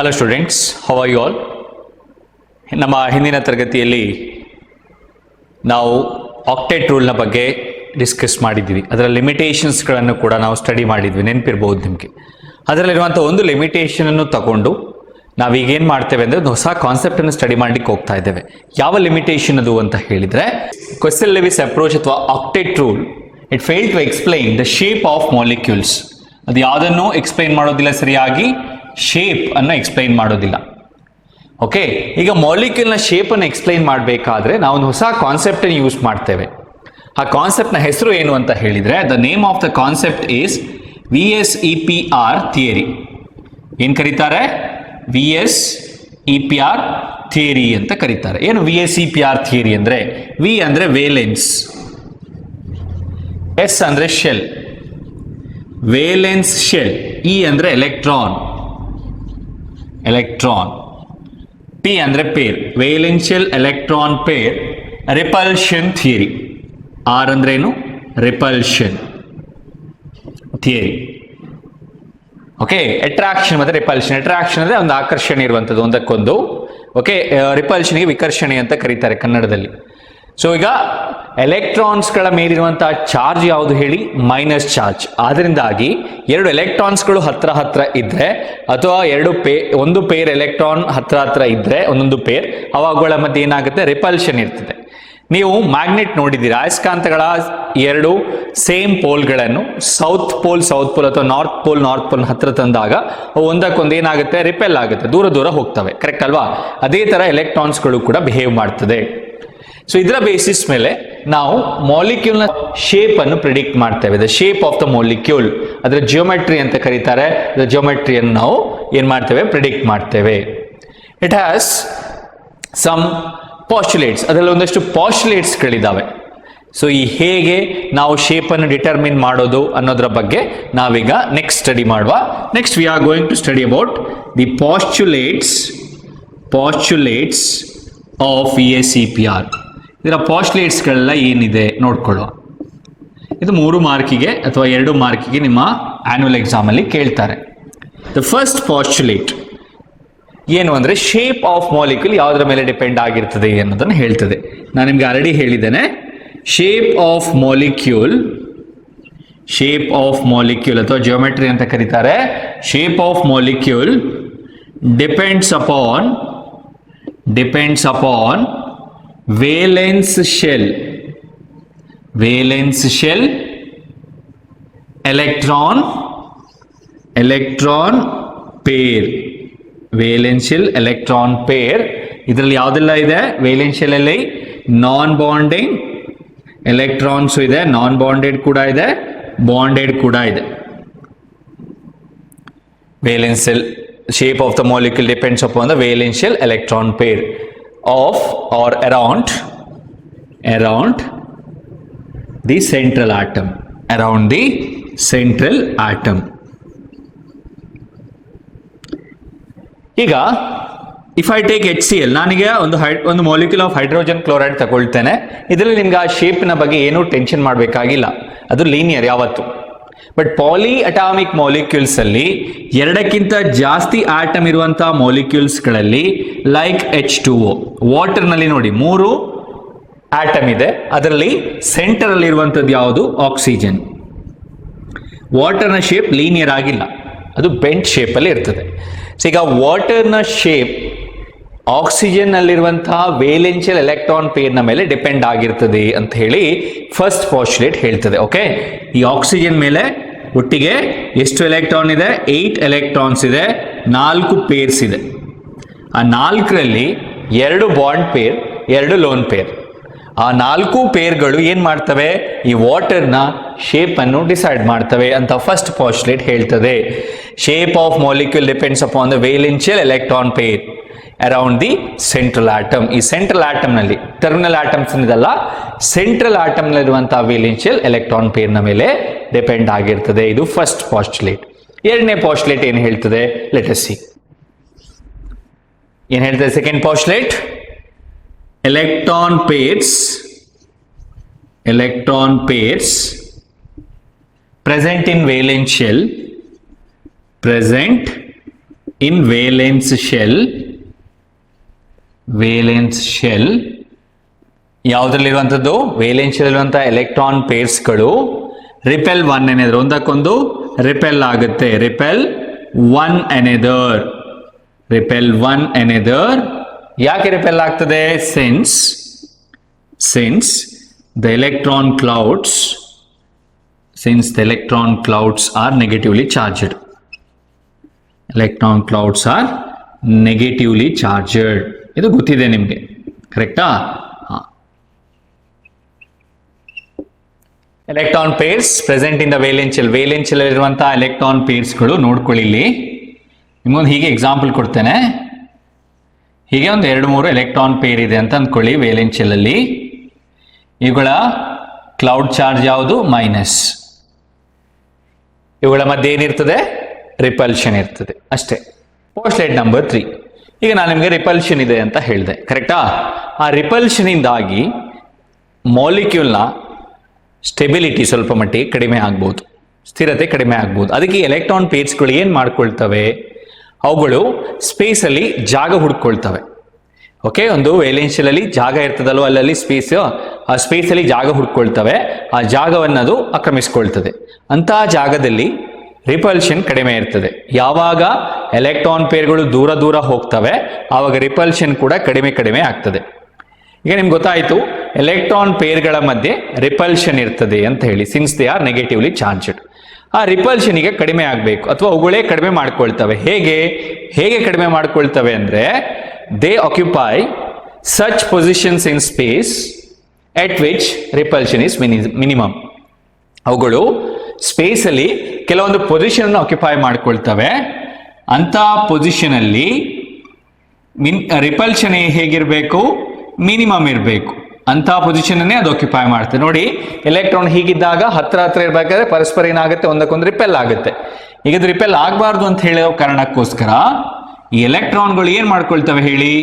Hello students, how are you all? ನಮ್ಮ ಹಿಂದಿನ ತರಗತಿಯಲ್ಲಿ ನಾವು ಆಕ್ಟೇಟ್ ರೂಲ್ನ ಬಗ್ಗೆ ಡಿಸ್ಕಸ್ ಮಾಡಿದ್ವಿ. ಅದರ ಲಿಮಿಟೇಷನ್ಸ್ಗಳನ್ನು ಕೂಡ ನಾವು ಸ್ಟಡಿ ಮಾಡಿದ್ವಿ, ನೆನಪಿರ್ಬೋದು ನಿಮಗೆ. ಅದರಲ್ಲಿರುವಂಥ ಒಂದು ಲಿಮಿಟೇಷನನ್ನು ತಗೊಂಡು ನಾವೀಗೇನು ಮಾಡ್ತೇವೆ ಅಂದರೆ ಒಂದು ಹೊಸ ಕಾನ್ಸೆಪ್ಟನ್ನು ಸ್ಟಡಿ ಮಾಡಲಿಕ್ಕೆ ಹೋಗ್ತಾ ಇದ್ದೇವೆ. ಯಾವ ಲಿಮಿಟೇಷನ್ ಅದು ಅಂತ ಹೇಳಿದರೆ, ಕ್ವೆಸ್ಟನ್ ಲೆವಿಸ್ ಅಪ್ರೋಚ್ ಅಥವಾ octet rule it fail to explain the shape of molecules. ಅದು ಯಾವುದನ್ನು ಎಕ್ಸ್ಪ್ಲೈನ್ ಮಾಡೋದಿಲ್ಲ ಸರಿಯಾಗಿ, ಶೇಪ್ ಅನ್ನು ಎಕ್ಸ್ಪ್ಲೈನ್ ಮಾಡೋದಿಲ್ಲ. ಓಕೆ, ಈಗ ಮಾಲಿಕ್ಯೂಲ್ನ ಶೇಪನ್ನು ಎಕ್ಸ್ಪ್ಲೈನ್ ಮಾಡಬೇಕಾದ್ರೆ ನಾವೊಂದು ಹೊಸ ಕಾನ್ಸೆಪ್ಟನ್ನು ಯೂಸ್ ಮಾಡ್ತೇವೆ. ಆ ಕಾನ್ಸೆಪ್ಟ್ನ ಹೆಸರು ಏನು ಅಂತ ಹೇಳಿದರೆ, the name of the concept is VSEPR theory. ಏನು ಕರೀತಾರೆ? VSEPR ಥಿಯರಿ ಅಂತ ಕರೀತಾರೆ. ಏನು VSEPR ಥಿಯರಿ ಅಂದರೆ? ವಿ ಅಂದರೆ ವೇಲೆನ್ಸ್, ಎಸ್ ಅಂದರೆ ಶೆಲ್, ವೇಲೆನ್ಸ್ ಶೆಲ್, ಇ ಅಂದರೆ ಎಲೆಕ್ಟ್ರಾನ್, ಪಿ ಅಂದರೆ pair, valential electron pair, repulsion theory. R ಅಂದ್ರೆ ಏನು? Repulsion theory. ಓಕೆ, ಅಟ್ರಾಕ್ಷನ್ ಮತ್ತು ರಿಪಲ್ಷನ್. ಅಟ್ರಾಕ್ಷನ್ ಅಂದರೆ ಒಂದು ಆಕರ್ಷಣೆ ಇರುವಂಥದ್ದು ಒಂದಕ್ಕೊಂದು. ಓಕೆ, ರಿಪಲ್ಷನ್ಗೆ ವಿಕರ್ಷಣೆ ಅಂತ ಕರೀತಾರೆ ಕನ್ನಡದಲ್ಲಿ. ಸೊ ಈಗ ಎಲೆಕ್ಟ್ರಾನ್ಸ್ಗಳ ಮೇಲಿರುವಂತಹ ಚಾರ್ಜ್ ಯಾವುದು ಹೇಳಿ? Minus charge. ಆದ್ದರಿಂದಾಗಿ ಎರಡು ಎಲೆಕ್ಟ್ರಾನ್ಸ್ಗಳು ಹತ್ರ ಹತ್ರ ಇದ್ರೆ, ಅಥವಾ ಒಂದು ಪೇರ್ ಎಲೆಕ್ಟ್ರಾನ್ ಹತ್ರ ಇದ್ರೆ, ಒಂದೊಂದು ಪೇರ್, ಅವುಗಳ ಮಧ್ಯೆ ಏನಾಗುತ್ತೆ? ರಿಪಲ್ಷನ್ ಇರ್ತದೆ. ನೀವು ಮ್ಯಾಗ್ನೆಟ್ ನೋಡಿದ್ದೀರಾ, ಅಯಸ್ಕಾಂತಗಳ ಎರಡು ಸೇಮ್ ಪೋಲ್ಗಳನ್ನು ಸೌತ್ ಪೋಲ್ ಅಥವಾ ನಾರ್ತ್ ಪೋಲ್ ಹತ್ರ ತಂದಾಗ ಅವು ಒಂದಕ್ಕೊಂದು ಏನಾಗುತ್ತೆ? ರಿಪೆಲ್ ಆಗುತ್ತೆ, ದೂರ ಹೋಗ್ತವೆ. ಕರೆಕ್ಟ್ ಅಲ್ವಾ? ಅದೇ ತರ ಎಲೆಕ್ಟ್ರಾನ್ಸ್ಗಳು ಕೂಡ ಬಿಹೇವ್ ಮಾಡ್ತದೆ. ಸೊ ಇದರ ಬೇಸಿಸ್ ಮೇಲೆ ನಾವು ಮಾಲಿಕ್ಯೂಲ್ನ ಶೇಪ್ ಅನ್ನು ಪ್ರಿಡಿಕ್ಟ್ ಮಾಡ್ತೇವೆ. The shape of the molecule, ಅದರ ಜಿಯೋಮೆಟ್ರಿ ಅಂತ ಕರೀತಾರೆ. ದ ಜಿಯೋಮೆಟ್ರಿಯನ್ನು ನಾವು ಏನ್ ಮಾಡ್ತೇವೆ? ಪ್ರಿಡಿಕ್ಟ್ ಮಾಡ್ತೇವೆ. ಇಟ್ ಹ್ಯಾಸ್ ಸಮ್ ಪಾಸ್ಟುಲೇಟ್ಸ್, ಅದರಲ್ಲಿ ಒಂದಷ್ಟು ಪಾಸ್ಟುಲೇಟ್ಸ್ಗಳಿದ್ದಾವೆ. ಸೊ ಈ ಹೇಗೆ ನಾವು ಶೇಪನ್ನು ಡಿಟರ್ಮಿನ್ ಮಾಡೋದು ಅನ್ನೋದರ ಬಗ್ಗೆ ನಾವೀಗ ನೆಕ್ಸ್ಟ್ ಸ್ಟಡಿ ಮಾಡುವ. Next we are going to study about the postulates of VSEPR. ಇದರ ಪಾಸ್ಟುಲೇಟ್ಸ್ಗಳೆಲ್ಲ ಏನಿದೆ ನೋಡ್ಕೊಳ್ಳುವ. ಇದು 3 ಮಾರ್ಕಿಗೆ ಅಥವಾ 2 ಮಾರ್ಕಿಗೆ ನಿಮ್ಮ ಆನ್ಯುವಲ್ ಎಕ್ಸಾಮಲ್ಲಿ ಕೇಳ್ತಾರೆ. ದ ಫಸ್ಟ್ ಪಾಸ್ಟುಲೇಟ್ ಏನು ಅಂದರೆ, ಶೇಪ್ ಆಫ್ ಮಾಲಿಕ್ಯೂಲ್ ಯಾವುದರ ಮೇಲೆ ಡಿಪೆಂಡ್ ಆಗಿರ್ತದೆ ಅನ್ನೋದನ್ನು ಹೇಳ್ತದೆ. ನಾನು ನಿಮ್ಗೆ ಆಲ್ರೆಡಿ ಹೇಳಿದ್ದೇನೆ, ಶೇಪ್ ಆಫ್ ಮಾಲಿಕ್ಯೂಲ್ ಅಥವಾ ಜಿಯೋಮೆಟ್ರಿ ಅಂತ ಕರೀತಾರೆ. Shape of molecule depends upon valence shell, electron pair, valential electron pair. ಇದರಲ್ಲಿ ಯಾವುದೆಲ್ಲ ಇದೆ? ವೇಲೆನ್ಷಿಯಲ್ ಅಲ್ಲಿ ನಾನ್ ಬಾಂಡಿಂಗ್ ಎಲೆಕ್ಟ್ರಾನ್ಸ್ ಇದೆ, ನಾನ್ ಬಾಂಡೆಡ್ ಕೂಡ ಇದೆ, ಬಾಂಡೆಡ್ ಕೂಡ ಇದೆ. ವೇಲೆನ್ಷಿಯಲ್ shape of the molecule depends upon the valential electron pair of or around the central atom, ಈಗ ಇಫ್ ಐ ಟೇಕ್ HCl, ನಾನೀಗ ಒಂದು ಮಾಲಿಕ್ಯೂಲ್ ಆಫ್ ಹೈಡ್ರೋಜನ್ ಕ್ಲೋರೈಡ್ ತಗೊಳ್ತೇನೆ. ಇದರಲ್ಲಿ ನಿಮ್ಗೆ ಆ ಶೇಪ್ನ ಬಗ್ಗೆ ಏನೂ ಟೆನ್ಷನ್ ಮಾಡಬೇಕಾಗಿಲ್ಲ, ಅದು ಲೀನಿಯರ್ ಯಾವತ್ತು. ಬಟ್ ಪಾಲಿ ಅಟಾಮಿಕ್ ಮಾಲಿಕ್ಯೂಲ್ಸ್ ಅಲ್ಲಿ 2ಕ್ಕಿಂತ ಜಾಸ್ತಿ ಆಟಮ್ ಇರುವಂತಹ ಮಾಲಿಕ್ಯೂಲ್ಸ್ಗಳಲ್ಲಿ, ಲೈಕ್ H2O, ವಾಟರ್ನಲ್ಲಿ ನೋಡಿ 3 ಆಟಮ್ ಇದೆ, ಅದರಲ್ಲಿ ಸೆಂಟರ್ ಅಲ್ಲಿ ಇರುವಂಥದ್ದು ಯಾವುದು? ಆಕ್ಸಿಜನ್. ವಾಟರ್ನ ಶೇಪ್ ಲೀನಿಯರ್ ಆಗಿಲ್ಲ, ಅದು ಬೆಂಟ್ ಶೇಪ್ ಅಲ್ಲಿ ಇರ್ತದೆ. ಸೊ ಈಗ ವಾಟರ್ನ ಶೇಪ್ ಆಕ್ಸಿಜನ್ ನಲ್ಲಿರುವಂತಹ ವೇಲೆನ್ಷಿಯಲ್ ಎಲೆಕ್ಟ್ರಾನ್ ಪೇರ್ನ ಮೇಲೆ ಡಿಪೆಂಡ್ ಆಗಿರ್ತದೆ ಅಂತ ಹೇಳಿ ಫಸ್ಟ್ ಪಾಸ್ಟುಲೇಟ್ ಹೇಳ್ತದೆ. ಓಕೆ, ಈ ಆಕ್ಸಿಜನ್ ಮೇಲೆ ಒಟ್ಟಿಗೆ ಎಷ್ಟು ಎಲೆಕ್ಟ್ರಾನ್ ಇದೆ? 8 ಎಲೆಕ್ಟ್ರಾನ್ಸ್ ಇದೆ, 4 ಪೇರ್ಸ್ ಇದೆ. ಆ 4ರಲ್ಲಿ 2 ಬಾಂಡ್ ಪೇರ್, 2 ಲೋನ್ ಪೇರ್. ಆ 4 ಪೇರ್ಗಳು ಏನ್ ಮಾಡ್ತವೆ? ಈ ವಾಟರ್ನ ಶೇಪ್ ಅನ್ನು ಡಿಸೈಡ್ ಮಾಡ್ತವೆ ಅಂತ ಫಸ್ಟ್ ಪಾಸ್ಟುಲೇಟ್ ಹೇಳ್ತದೆ. Shape of molecule depends upon the valential electron pair around the central atom. ಈ ಸೆಂಟ್ರಲ್ ಆಟಮ್ ನಲ್ಲಿ, ಟರ್ಮಿನಲ್ ಆಟಮ್ಸ್ ಇದಲ್ಲ, ಸೆಂಟ್ರಲ್ ಆಟಮ್ ನಲ್ಲಿರುವಂತಹ ವೇಲೆನ್ಷಿಯಲ್ ಎಲೆಕ್ಟ್ರಾನ್ ಪೇರ್ ನ ಮೇಲೆ ಡಿಪೆಂಡ್ ಆಗಿರ್ತದೆ. ಇದು ಫಸ್ಟ್ ಪಾಸ್ಟುಲೇಟ್. ಎರಡನೇ ಪಾಸ್ಟುಲೇಟ್ ಏನು ಹೇಳ್ತದೆ? Let us see. ಏನು ಹೇಳ್ತದೆ second postulate? electron pairs present in valence shell in valence shell ಯಾವುದ್ರಲ್ಲಿರುವಂಥದ್ದು ವೇಲೆನ್ಸ್ ಶೆಲ್ ಇರುವಂತಹ ಎಲೆಕ್ಟ್ರಾನ್ ಪೇರ್ಸ್ಗಳು ರಿಪೆಲ್ ಒನ್ ಎನೆದರ್ ಒಂದಕ್ಕೊಂದು ರಿಪೆಲ್ ಆಗುತ್ತೆ ರಿಪೆಲ್ ಒನ್ ಎನೆದರ್ ಯಾಕೆ ರಿಪೆಲ್ ಆಗ್ತದೆ since the electron clouds are negatively charged. ಇದು ಗೊತ್ತಿದೆ ನಿಮಗೆ, ಕರೆಕ್ಟಾ? Electron pairs present in the valence shell ಇರುವಂತಹ ಎಲೆಕ್ಟ್ರಾನ್ ಪೇರ್ಸ್ಗಳು ನೋಡ್ಕೊಳ್ಳಿ. ಇಲ್ಲಿ ನಿಮಗೊಂದು ಹೀಗೆ ಎಕ್ಸಾಂಪಲ್ ಕೊಡ್ತೇನೆ. ಹೀಗೆ ಒಂದು 2-3 ಎಲೆಕ್ಟ್ರಾನ್ ಪೇರ್ ಇದೆ ಅಂತ ಅಂದ್ಕೊಳ್ಳಿ ವೇಲೆನ್ಸ್ ಶೆಲ್ ಅಲ್ಲಿ. ಇವುಗಳ ಕ್ಲೌಡ್ ಚಾರ್ಜ್ ಯಾವುದು? ಮೈನಸ್. ಇವುಗಳ ಮಧ್ಯೆ ಏನಿರ್ತದೆ? ರಿಪಲ್ಷನ್ ಇರ್ತದೆ ಅಷ್ಟೇ. ಪೋಸ್ಟ್ಲೇಟ್ ನಂಬರ್ 3. ಈಗ ನಾನು ನಿಮಗೆ ರಿಪಲ್ಷನ್ ಇದೆ ಅಂತ ಹೇಳಿದೆ, ಕರೆಕ್ಟಾ? ಆ ರಿಪಲ್ಷನ್ ಇಂದಾಗಿ ಮಾಲಿಕ್ಯೂಲ್ನ ಸ್ಟೆಬಿಲಿಟಿ ಸ್ವಲ್ಪ ಮಟ್ಟಿಗೆ ಕಡಿಮೆ ಆಗ್ಬೋದು, ಸ್ಥಿರತೆ ಕಡಿಮೆ ಆಗ್ಬೋದು. ಅದಕ್ಕೆ ಎಲೆಕ್ಟ್ರಾನ್ ಪೇರ್ಸ್ಗಳು ಏನು ಮಾಡ್ಕೊಳ್ತವೆ? ಅವುಗಳು ಸ್ಪೇಸಲ್ಲಿ ಜಾಗ ಹುಡ್ಕೊಳ್ತವೆ. ಓಕೆ, ಒಂದು ವೇಲೆನ್ಸ್ ಶೆಲ್ ಅಲ್ಲಿ ಜಾಗ ಇರ್ತದಲ್ವ, ಅಲ್ಲಲ್ಲಿ ಆ ಸ್ಪೇಸಲ್ಲಿ ಜಾಗ ಹುಡ್ಕೊಳ್ತವೆ. ಆ ಜಾಗವನ್ನು ಅದು ಆಕ್ರಮಿಸ್ಕೊಳ್ತದೆ. ಅಂತಹ ಜಾಗದಲ್ಲಿ ರಿಪಲ್ಷನ್ ಕಡಿಮೆ ಇರ್ತದೆ. ಯಾವಾಗ ಎಲೆಕ್ಟ್ರಾನ್ ಪೇರ್ಗಳು ದೂರ ಹೋಗ್ತವೆ ಆವಾಗ ರಿಪಲ್ಷನ್ ಕೂಡ ಕಡಿಮೆ ಆಗ್ತದೆ. ಈಗ ನಿಮ್ಗೆ ಗೊತ್ತಾಯಿತು ಎಲೆಕ್ಟ್ರಾನ್ ಪೇರ್ಗಳ ಮಧ್ಯೆ ರಿಪಲ್ಷನ್ ಇರ್ತದೆ ಅಂತ ಹೇಳಿ, since they are negatively charged. ಆ ರಿಪಲ್ಷನ್ ಈಗ ಕಡಿಮೆ ಆಗಬೇಕು, ಅಥವಾ ಅವುಗಳೇ ಕಡಿಮೆ ಮಾಡ್ಕೊಳ್ತವೆ. ಹೇಗೆ ಕಡಿಮೆ ಮಾಡ್ಕೊಳ್ತವೆ ಅಂದ್ರೆ, they occupy such positions in space at which repulsion is minimum. ಅವುಗಳು ಸ್ಪೇಸ್ ಅಲ್ಲಿ ಕೆಲವೊಂದು ಪೊಸಿಷನ್ ಆಕ್ಯುಪೈ ಮಾಡ್ಕೊಳ್ತವೆ. ಅಂತ ಪೊಸಿಷನ್ ಅಲ್ಲಿ ರಿಪಲ್ಷನ್ ಹೇಗಿರಬೇಕು? ಮಿನಿಮಮ್ ಇರಬೇಕು. ಅಂತ ಪೊಸಿಷನ್ ಅನ್ನೇ ಅದು ಆಕ್ಯುಪೈ ಮಾಡ್ತದೆ. ನೋಡಿ, ಎಲೆಕ್ಟ್ರಾನ್ ಹೀಗಿದ್ದಾಗ ಹತ್ರ ಇರಬೇಕಾದ್ರೆ ಪರಸ್ಪರ ಏನಾಗುತ್ತೆ? ಒಂದಕ್ಕೊಂದು ರಿಪೆಲ್ ಆಗುತ್ತೆ. ಈಗ ಅದು ರಿಪೆಲ್ ಆಗಬಾರ್ದು ಅಂತ ಹೇಳೋ ಕಾರಣಕ್ಕೋಸ್ಕರ ಈ ಎಲೆಕ್ಟ್ರಾನ್ಗಳು ಏನ್ ಮಾಡ್ಕೊಳ್ತವೆ ಹೇಳಿ?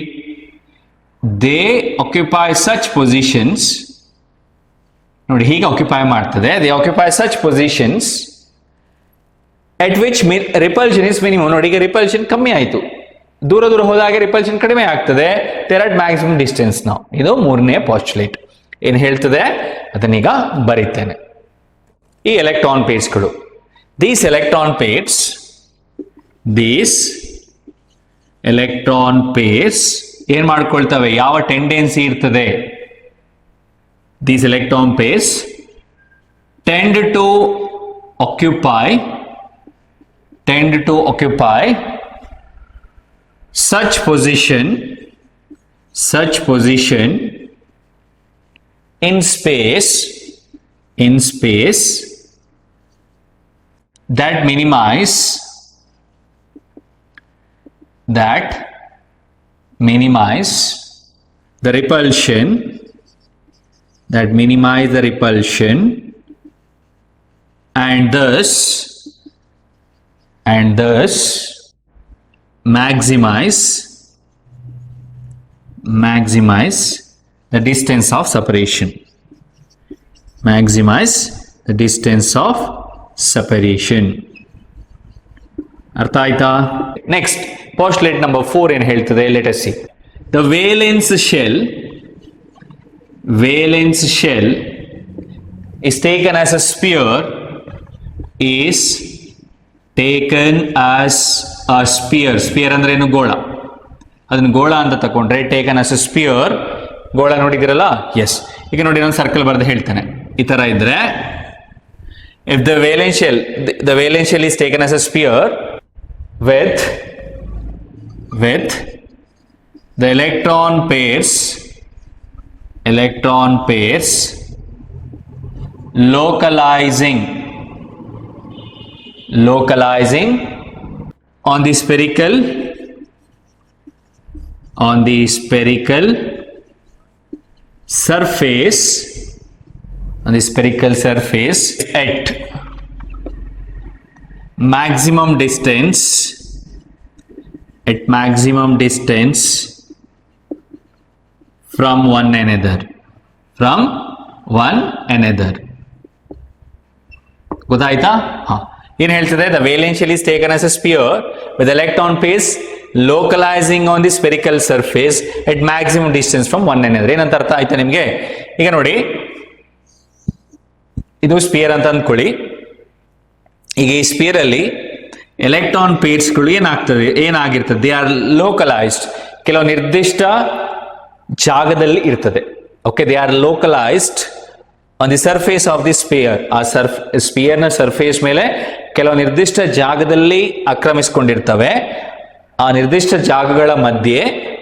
They occupy such positions. ನೋಡಿ, ಹೀಗೆ ಆಕ್ಯುಪೈ ಮಾಡ್ತದೆ. They occupy such positions at which repulsion is minimum. ನೋಡಿ, ಈಗ ರಿಪಲ್ಷನ್ ಕಮ್ಮಿ ಆಯಿತು. ದೂರ ಹೋದಾಗೆ ರಿಪಲ್ಷನ್ ಕಡಿಮೆ ಆಗ್ತದೆ. ದೇರ್ ಆರ್ ಮ್ಯಾಕ್ಸಿಮಮ್ ಡಿಸ್ಟೆನ್ಸ್ ನಾವು. ಇದು 3ನೇ ಪಾಸ್ಟುಲೇಟ್. ಏನು ಹೇಳ್ತದೆ ಅದನ್ನೀಗ ಬರೀತೇನೆ. ಈ ಎಲೆಕ್ಟ್ರಾನ್ ಪೇರ್ಸ್ಗಳು, these electron pairs ಏನ್ ಮಾಡ್ಕೊಳ್ತವೆ? ಯಾವ ಟೆಂಡೆನ್ಸಿ ಇರ್ತದೆ? these electron pairs tend to occupy such position in space that minimize the repulsion and thus maximize the distance of separation. ಅರ್ಥ ಆಯ್ತಾ? ನೆಕ್ಸ್ಟ್ ಪಾಸ್ಟುಲೇಟ್ ನಂಬರ್ 4 ಏನು ಹೇಳ್ತದೆ? Let us see. The valence shell is taken as a sphere sphere ಅಂದ್ರೆ ಏನು? ಗೋಳ. ಅದನ್ನ ಗೋಳ ಅಂತ ತಕೊಂಡ್ರೆ ಟೇಕನ್ ಆಸ್ ಅ ಸ್ಪಿಯರ್. ಗೋಳ ನೋಡಿದಿರಲ್ಲ? ಎಸ್. ಈಗ ನೋಡಿ, ನಾನು ಸರ್ಕಲ್ ಬರೆದು ಹೇಳ್ತೇನೆ. ಈ ತರ ಇದ್ರೆ, if the valence shell is taken as a sphere with the electron pairs localizing on the spherical surface at maximum distance from one another. ಗೊತ್ತಾಯ್ತಾ? ಏನ್ ಹೇಳ್ತದೆ, the valence shell is taken as a sphere with electron pairs localizing on the spherical surface at maximum distance from one ಎನ್. ಏನಂತ ಅರ್ಥ ಆಯ್ತಾ ನಿಮ್ಗೆ? ಈಗ ನೋಡಿ, ಇದು ಸ್ಪಿಯರ್ ಅಂತ ಅಂದ್ಕೊಳ್ಳಿ. ಈಗ ಈ ಸ್ಪಿಯರ್ ಅಲ್ಲಿ ಎಲೆಕ್ಟ್ರಾನ್ ಪೇರ್ಸ್ಗಳು ಏನಾಗಿರ್ತದೆ, ದೇ ಆರ್ ಲೋಕಲೈಸ್ಡ್, ಕೆಲವು ನಿರ್ದಿಷ್ಟ ಜಾಗದಲ್ಲಿ ಇರ್ತದೆ. Okay, they are localized on the surface of the sphere. ಆ ಸ್ಪಿಯರ್ ನ ಸರ್ಫೇಸ್ ಮೇಲೆ ಕೆಲವು ನಿರ್ದಿಷ್ಟ ಜಾಗದಲ್ಲಿ ಆಕ್ರಮಿಸಿಕೊಂಡಿರ್ತವೆ. ಆ ನಿರ್ದಿಷ್ಟ ಜಾಗಗಳ ಮಧ್ಯೆ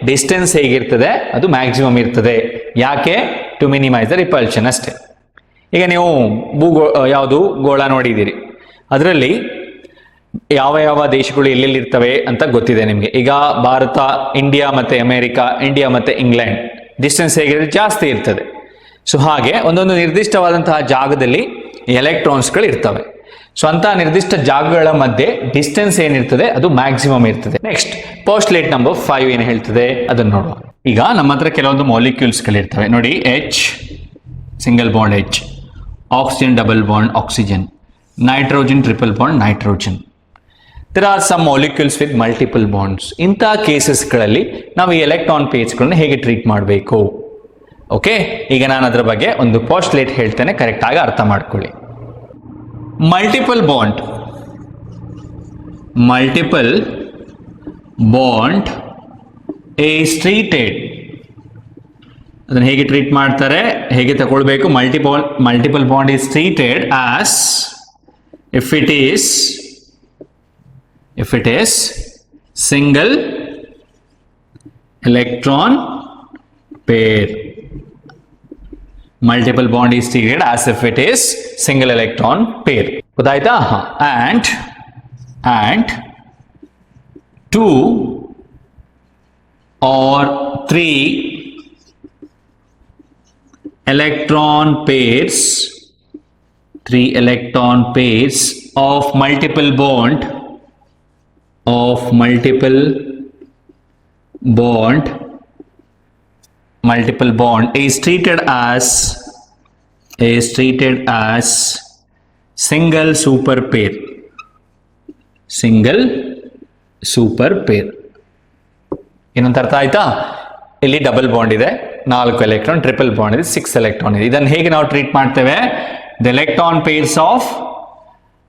ಡಿಸ್ಟೆನ್ಸ್ ಹೇಗಿರ್ತದೆ, ಅದು ಮ್ಯಾಕ್ಸಿಮಮ್ ಇರ್ತದೆ. ಯಾಕೆ? ಟು ಮಿನಿಮೈಸ್ ದ ರಿಪಲ್ಷನ್ ಅಷ್ಟೇ. ಈಗ ನೀವು ಯಾವುದು ಗೋಳ ನೋಡಿದ್ದೀರಿ, ಅದರಲ್ಲಿ ಯಾವ ಯಾವ ದೇಶಗಳು ಎಲ್ಲೆಲ್ಲಿ ಇರ್ತವೆ ಅಂತ ಗೊತ್ತಿದೆ ನಿಮಗೆ. ಈಗ ಭಾರತ, ಇಂಡಿಯಾ ಮತ್ತೆ ಅಮೆರಿಕಾ, ಇಂಡಿಯಾ ಮತ್ತೆ ಇಂಗ್ಲೆಂಡ್, ಡಿಸ್ಟೆನ್ಸ್ ಹೇಗಿರುತ್ತೆ, ಜಾಸ್ತಿ ಇರ್ತದೆ. ಸೊ ಹಾಗೆ ಒಂದೊಂದು ನಿರ್ದಿಷ್ಟವಾದಂತಹ ಜಾಗದಲ್ಲಿ ಎಲೆಕ್ಟ್ರಾನ್ಸ್ಗಳು ಇರ್ತವೆ. ಸೊ ಅಂತ ನಿರ್ದಿಷ್ಟ ಜಾಗಗಳ ಮಧ್ಯೆ ಡಿಸ್ಟೆನ್ಸ್ ಏನಿರ್ತದೆ ಅದು ಮ್ಯಾಕ್ಸಿಮಮ್ ಇರ್ತದೆ. ನೆಕ್ಸ್ಟ್ ಪೋಸ್ಟ್ಲೇಟ್ ನಂಬರ್ 5 ಏನು ಹೇಳ್ತದೆ ಅದನ್ನು ನೋಡುವ. ಈಗ ನಮ್ಮ ಹತ್ರ ಕೆಲವೊಂದು ಮಾಲಿಕ್ಯೂಲ್ಸ್ಗಳಿರ್ತವೆ ನೋಡಿ. H single bond H, oxygen double bond oxygen, nitrogen triple bond nitrogen. there are some molecules with multiple bonds. ಇಂಥ ಕೇಸಸ್ಗಳಲ್ಲಿ ನಾವು ಈ ಎಲೆಕ್ಟ್ರಾನ್ ಪೇರ್ಸ್ಗಳನ್ನ ಹೇಗೆ ಟ್ರೀಟ್ ಮಾಡಬೇಕು? ಓಕೆ, ಈಗ ನಾನು ಅದರ ಬಗ್ಗೆ ಒಂದು ಪೋಸ್ಟ್ಲೇಟ್ ಹೇಳ್ತೇನೆ, ಕರೆಕ್ಟ್ ಆಗಿ ಅರ್ಥ ಮಾಡ್ಕೊಳ್ಳಿ. Multiple bond is treated. ಅದನ್ನು ಹೇಗೆ ಟ್ರೀಟ್ ಮಾಡ್ತಾರೆ, ಹೇಗೆ ತಗೊಳ್ಬೇಕು? Multiple bond is treated as if it is single electron pair. Multiple bond is treated as if it is single electron pair. ಗೊತ್ತಾಯ್ತಾ? and 2 or 3 electron pairs of multiple bond is treated as single super pair. ಏನಂತ ಅರ್ಥ ಆಯ್ತಾ? ಇಲ್ಲಿ double bond ಇದೆ, 4 electron, triple bond ಇದೆ, 6 electron ಇದೆ. ಇದನ್ನು ಹೇಗೆ ನಾವು ಟ್ರೀಟ್ ಮಾಡ್ತೇವೆ? The electron pairs of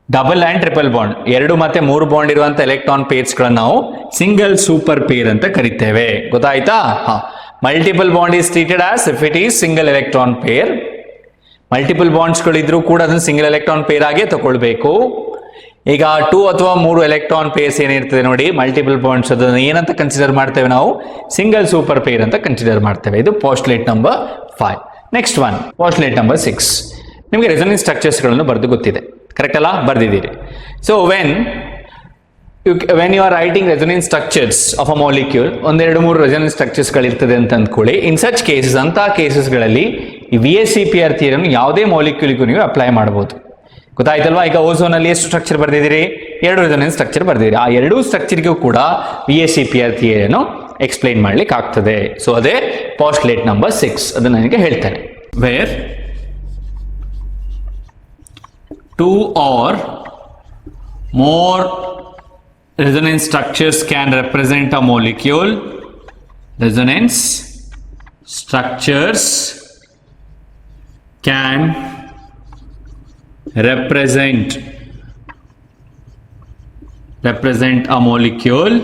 double and triple bond, 2 ಮತ್ತೆ 3 ಬಾಂಡ್ ಇರುವಂತ ಎಲೆಕ್ಟ್ರಾನ್ ಪೇರ್ಸ್ ಗಳನ್ನ ನಾವು ಸಿಂಗಲ್ ಸೂಪರ್ ಪೇರ್ ಅಂತ ಕರಿತೇವೆ. ಗೊತ್ತಾಯ್ತಾ? Multiple bond is treated as if it is single electron pair. Multiple bonds ಗಳಿದ್ರು ಕೂಡ ಅದನ್ನು ಸಿಂಗಲ್ ಎಲೆಕ್ಟ್ರಾನ್ ಪೇರ್ ಆಗೇ ತಗೊಳ್ಬೇಕು. ಈಗ 2 ಅಥವಾ 3 ಎಲೆಕ್ಟ್ರಾನ್ ಪೇರ್ಸ್ ಏನಿರ್ತದೆ ನೋಡಿ, ಮಲ್ಟಿಪಲ್ ಬಾಂಡ್ಸ್, ಅದನ್ನು ಏನಂತ ಕನ್ಸಿಡರ್ ಮಾಡ್ತೇವೆ ನಾವು? ಸಿಂಗಲ್ ಸೂಪರ್ ಪೇರ್ ಅಂತ ಕನ್ಸಿಡರ್ ಮಾಡ್ತೇವೆ. ಇದು postulate number 5. Next one postulate number 6. ನಿಮಗೆ ರೆಸೊನೆನ್ಸ್ ಸ್ಟ್ರಕ್ಚರ್ಸ್ ಗಳನ್ನು ಬರೆದು ಗೊತ್ತಿದೆ, ಕರೆಕ್ಟ್ ಅಲ್ಲ? ಬರ್ದಿದ್ದೀರಿ. So when you are writing resonance structures of a molecule, 1-2-3 resonance structures ಗಳಿರ್ತದೆ ಅಂತ ಅಂದ್ಕೊಳ್ಳಿ. ಇನ್ ಸಚ್ ಕೇಸಸ್, ಅಂತಹ ಕೇಸಸ್ಗಳಲ್ಲಿ ಈ VSEPR ಥಿಯರಮ್ ಯಾವುದೇ ಮಾಲಿಕ್ಯೂಲ್ಗೂ ನೀವು ಅಪ್ಲೈ ಮಾಡಬಹುದು. ಗೊತ್ತಾಯ್ತಲ್ವಾ? ಈಗ ಓಝೋನ್ ಅಲ್ಲಿ ಎಷ್ಟು ಸ್ಟ್ರಕ್ಚರ್ ಬರ್ದಿದ್ದೀರಿ? 2 ರೆಸೊನೆನ್ಸ್ ಸ್ಟ್ರಕ್ಚರ್ ಬರ್ದಿದ್ದೀರಿ. ಆ 2 ಸ್ಟ್ರಕ್ಚರ್ಗೂ ಕೂಡ VSEPR ಥಿಯರಿಯನ್ನು ಎಕ್ಸ್ಪ್ಲೈನ್ ಮಾಡ್ಲಿಕ್ಕೆ ಆಗ್ತದೆ. ಸೊ ಅದೇ ಪೋಸ್ಟ್ಲೇಟ್ ನಂಬರ್ 6. ಅದನ್ನ ನನಗೆ ಹೇಳ್ತೇನೆ. Where 2 or more resonance structures can represent a molecule. Resonance structures can represent a molecule.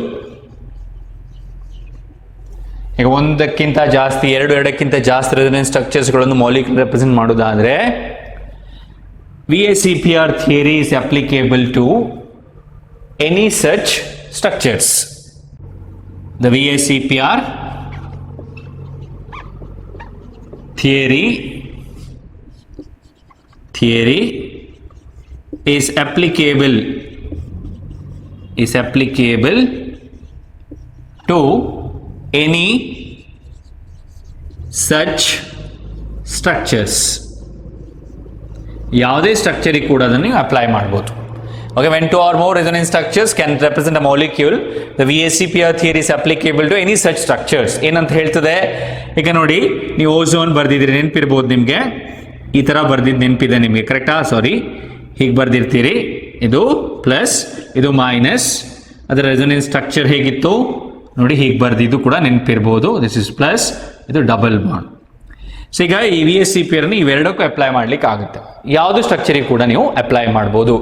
ಈಗ ಒಂದಕ್ಕಿಂತ ಜಾಸ್ತಿ, ಎರಡಕ್ಕಿಂತ ಜಾಸ್ತಿ ರೆಸೊನೆನ್ಸ್ ಸ್ಟ್ರಕ್ಚರ್ಸ್ಗಳನ್ನು ಮಾಲಿಕ್ಯೂಲ್ ರೆಪ್ರೆಸೆಂಟ್ ಮಾಡೋದಾದ್ರೆ VSEPR theory is applicable to any such structures. The VSEPR theory is applicable to any such structures. ಯಾವುದೇ structure ಕೂಡ ಅದನ್ನು ನೀವು ಅಪ್ಲೈ ಮಾಡಬಹುದು. Okay, when 2 or more resonance structures can represent a molecule, the VSEPR theory is applicable to any such structures. ಏನಂತ ಹೇಳ್ತದೆ? ಈಗ ನೋಡಿ, ನೀವು ಓಝೋನ್ ಬರ್ದಿದ್ದೀರಿ, ನೆನಪಿರ್ಬೋದು ನಿಮಗೆ. ಈ ತರ ಬರ್ದಿದ್ದು ನೆನಪಿದೆ ನಿಮಗೆ, ಕರೆಕ್ಟಾ? ಸಾರಿ, ಹೀಗೆ ಬರ್ದಿರ್ತೀರಿ. ಇದು ಪ್ಲಸ್, ಇದು ಮೈನಸ್. ಅದರ ರೆಸೊನೆನ್ಸ್ ಸ್ಟ್ರಕ್ಚರ್ ಹೇಗಿತ್ತು ನೋಡಿ, ಹೀಗೆ ಬರ್ದು. ಇದು ಕೂಡ ನೆನಪಿರ್ಬೋದು. ದಿಸ್ ಇಸ್ ಪ್ಲಸ್, ಇದು ಡಬಲ್ ಬಾಂಡ್. ಸೊ ಈಗ ಈ VSEPR ಇವೆರಡಕ್ಕೂ ಅಪ್ಲೈ ಮಾಡ್ಲಿಕ್ಕೆ ಆಗುತ್ತೆ. ಯಾವುದು ಸ್ಟ್ರಕ್ಚರಿಗೆ ಕೂಡ ನೀವು ಅಪ್ಲೈ ಮಾಡ್ಬೋದು.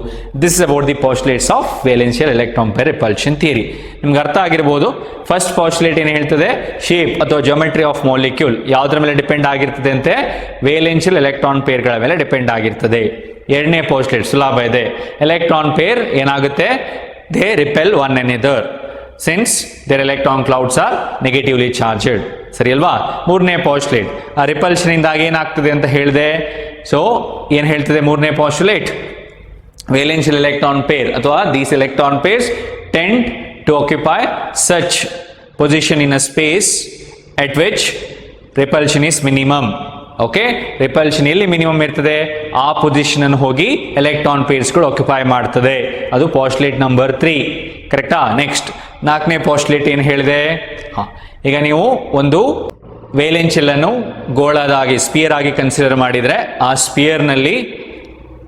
This is about the postulates of valence shell electron pair repulsion theory. ನಿಮ್ಗೆ ಅರ್ಥ ಆಗಿರ್ಬೋದು. ಫಸ್ಟ್ ಪಾಸ್ಟುಲೇಟ್ ಏನು ಹೇಳ್ತದೆ, ಶೇಪ್ ಅಥವಾ ಜಿಯೋಮೆಟ್ರಿ ಆಫ್ ಮಾಲಿಕ್ಯೂಲ್ ಯಾವುದರ ಮೇಲೆ ಡಿಪೆಂಡ್ ಆಗಿರ್ತದೆ ಅಂತೆ, ವೇಲೆನ್ಷಿಯಲ್ ಎಲೆಕ್ಟ್ರಾನ್ ಪೇರ್ಗಳ ಮೇಲೆ ಡಿಪೆಂಡ್ ಆಗಿರ್ತದೆ. ಎರಡನೇ ಪಾಸ್ಟುಲೇಟ್ ಸುಲಭ ಇದೆ. ಎಲೆಕ್ಟ್ರಾನ್ ಪೇರ್ ಏನಾಗುತ್ತೆ, they repel one another since their electron clouds are negatively charged. ಸರಿ ಅಲ್ವಾ? ಮೂರನೇ ಪಾಸ್ಟುಲೇಟ್, ಆ ರಿಪಲ್ಷನ್ ಇಂದಾಗಿ ಏನಾಗ್ತದೆ ಅಂತ ಹೇಳಿದೆ. ಸೊ ಏನು ಹೇಳ್ತದೆ ಮೂರನೇ ಪಾಸ್ಟುಲೇಟ್, ವೇಲೆನ್ಷಿಯಲ್ ಎಲೆಕ್ಟ್ರಾನ್ ಪೇರ್ ಅಥವಾ these electron pairs tend to occupy such position in a space at which repulsion is minimum. Okay, repulsion ಎಲ್ಲಿ ಮಿನಿಮಮ್ ಇರ್ತದೆ ಆ ಪೊಸಿಷನ್ ಅನ್ನು ಹೋಗಿ ಎಲೆಕ್ಟ್ರಾನ್ ಪೇರ್ಸ್ಗಳು ಆಕ್ಯುಪೈ ಮಾಡ್ತದೆ. ಅದು ಪಾಸ್ಟುಲೇಟ್ ನಂಬರ್ 3. ಕರೆಕ್ಟಾ? ನೆಕ್ಸ್ಟ್ ನಾಲ್ಕನೇ ಪಾಸ್ಟುಲೇಟ್ ಏನು ಹೇಳಿದೆ, ಈಗ ನೀವು ಒಂದು ವೇಲೆನ್ಷಿಯಲ್ ಅನ್ನು ಗೋಳದಾಗಿ ಸ್ಪಿಯರ್ ಆಗಿ ಕನ್ಸಿಡರ್ ಮಾಡಿದರೆ ಆ ಸ್ಪಿಯರ್ನಲ್ಲಿ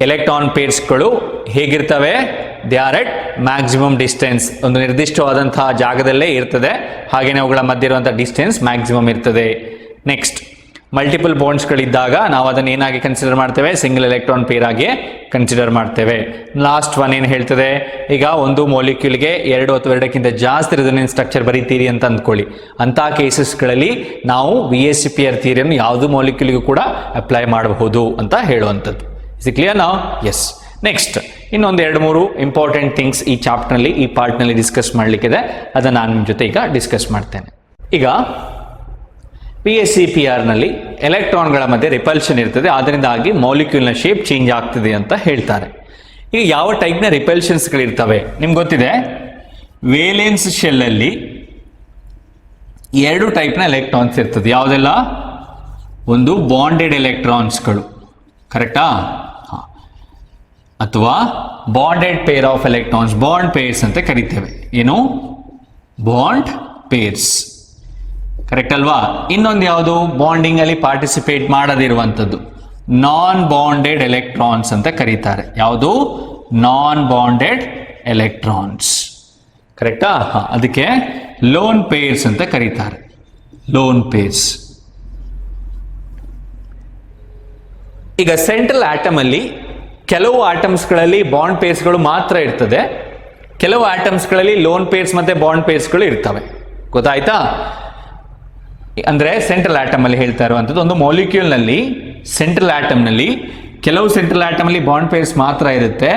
ಎಲೆಕ್ಟ್ರಾನ್ ಪೇರ್ಸ್ಗಳು ಹೇಗಿರ್ತವೆ, they are at maximum distance, ಒಂದು ನಿರ್ದಿಷ್ಟವಾದಂತಹ ಜಾಗದಲ್ಲೇ ಇರ್ತದೆ. ಹಾಗೆಯೇ ಅವುಗಳ ಮಧ್ಯೆ ಇರುವಂತಹ ಡಿಸ್ಟೆನ್ಸ್ ಮ್ಯಾಕ್ಸಿಮಮ್ ಇರ್ತದೆ. ನೆಕ್ಸ್ಟ್ ಮಲ್ಟಿಪಲ್ ಬಾಂಡ್ಸ್ಗಳಿದ್ದಾಗ ನಾವು ಅದನ್ನು ಏನಾಗಿ ಕನ್ಸಿಡರ್ ಮಾಡ್ತೇವೆ, ಸಿಂಗಲ್ ಎಲೆಕ್ಟ್ರಾನ್ ಪೇರ್ ಆಗಿ ಕನ್ಸಿಡರ್ ಮಾಡ್ತೇವೆ. ಲಾಸ್ಟ್ ಒನ್ ಏನು ಹೇಳ್ತದೆ, ಈಗ ಒಂದು ಮಾಲಿಕ್ಯೂಲ್ಗೆ 2 ಅಥವಾ 2ಕ್ಕಿಂತ ಜಾಸ್ತಿ ರೆಸೊನೆನ್ಸ್ ಸ್ಟ್ರಕ್ಚರ್ ಬರೀತೀರಿ ಅಂತ ಅಂದ್ಕೊಳ್ಳಿ. ಅಂತಹ ಕೇಸಸ್ಗಳಲ್ಲಿ ನಾವು VSEPR ಥಿಯರಿಯನ್ನು ಯಾವುದು ಮಾಲಿಕ್ಯೂಲ್ಗೂ ಕೂಡ ಅಪ್ಲೈ ಮಾಡಬಹುದು ಅಂತ ಹೇಳುವಂಥದ್ದು. ಇಸ್ ಇಟ್ ಕ್ಲಿಯರ್ ನಾವು? ಎಸ್. ನೆಕ್ಸ್ಟ್ ಇನ್ನೊಂದು 2-3 ಇಂಪಾರ್ಟೆಂಟ್ ಥಿಂಗ್ಸ್ ಈ ಚಾಪ್ಟರ್ನಲ್ಲಿ, ಈ ಪಾರ್ಟ್ನಲ್ಲಿ ಡಿಸ್ಕಸ್ ಮಾಡಲಿಕ್ಕಿದೆ. ಅದನ್ನು ನಾನು ನಿಮ್ಮ ಜೊತೆ ಈಗ ಡಿಸ್ಕಸ್ ಮಾಡ್ತೇನೆ. ಈಗ VSEPRನಲ್ಲಿ ಎಲೆಕ್ಟ್ರಾನ್ಗಳ ಮಧ್ಯೆ ರಿಪಲ್ಷನ್ ಇರ್ತದೆ, ಅದರಿಂದಾಗಿ ಮಾಲಿಕ್ಯೂಲ್ನ ಶೇಪ್ ಚೇಂಜ್ ಆಗ್ತದೆ ಅಂತ ಹೇಳ್ತಾರೆ. ಈಗ ಯಾವ ಟೈಪ್ನ ರಿಪಲ್ಷನ್ಸ್ಗಳಿರ್ತವೆ ನಿಮ್ಗೆ ಗೊತ್ತಿದೆ. ವೇಲೆನ್ಸ್ ಶೆಲ್ಲಲ್ಲಿ 2 ಟೈಪ್ನ ಎಲೆಕ್ಟ್ರಾನ್ಸ್ ಇರ್ತದೆ. ಯಾವುದೆಲ್ಲ? ಒಂದು ಬಾಂಡೆಡ್ ಎಲೆಕ್ಟ್ರಾನ್ಸ್ಗಳು, ಕರೆಕ್ಟಾ? ಅಥವಾ bonded peer of electrons, bond pairs ಅಂತ ಕರಿತೇವೆ. ಏನು? ಬಾಂಡ್ ಪೇರ್ಸ್, ಕರೆಕ್ಟ್ ಅಲ್ವಾ? ಇನ್ನೊಂದು ಯಾವುದು? ಬಾಂಡಿಂಗ್ ಅಲ್ಲಿ ಪಾರ್ಟಿಸಿಪೇಟ್ ಮಾಡದಿರುವಂಥದ್ದು, ನಾನ್ ಬಾಂಡೆಡ್ ಎಲೆಕ್ಟ್ರಾನ್ಸ್ ಅಂತ ಕರೀತಾರೆ. ಯಾವುದು? ನಾನ್ ಬಾಂಡೆಡ್ ಎಲೆಕ್ಟ್ರಾನ್ಸ್, ಕರೆಕ್ಟಾ? ಅದಕ್ಕೆ ಲೋನ್ ಪೇರ್ಸ್ ಅಂತ ಕರೀತಾರೆ. Loan pairs. ಈಗ ಸೆಂಟ್ರಲ್ ಆಟಮ್ ಅಲ್ಲಿ ಕೆಲವು ಆಟಮ್ಸ್ಗಳಲ್ಲಿ ಬಾಂಡ್ ಪೇರ್ಸ್ಗಳು ಮಾತ್ರ ಇರ್ತದೆ, ಕೆಲವು ಆಟಮ್ಸ್ಗಳಲ್ಲಿ ಲೋನ್ ಪೇರ್ಸ್ ಮತ್ತೆ ಬಾಂಡ್ ಪೇರ್ಸ್ಗಳು ಇರ್ತವೆ. ಗೊತ್ತಾಯ್ತಾ? ಅಂದ್ರೆ ಸೆಂಟ್ರಲ್ ಆಟಮ್ ಅಲ್ಲಿ ಹೇಳ್ತಾ ಇರುವಂಥದ್ದು, ಒಂದು ಮಾಲಿಕ್ಯೂಲ್ನಲ್ಲಿ ಸೆಂಟ್ರಲ್ ಆಟಮ್ನಲ್ಲಿ ಕೆಲವು ಸೆಂಟ್ರಲ್ ಆಟಮ್ ಅಲ್ಲಿ ಬಾಂಡ್ ಪೇರ್ಸ್ ಮಾತ್ರ ಇರುತ್ತೆ,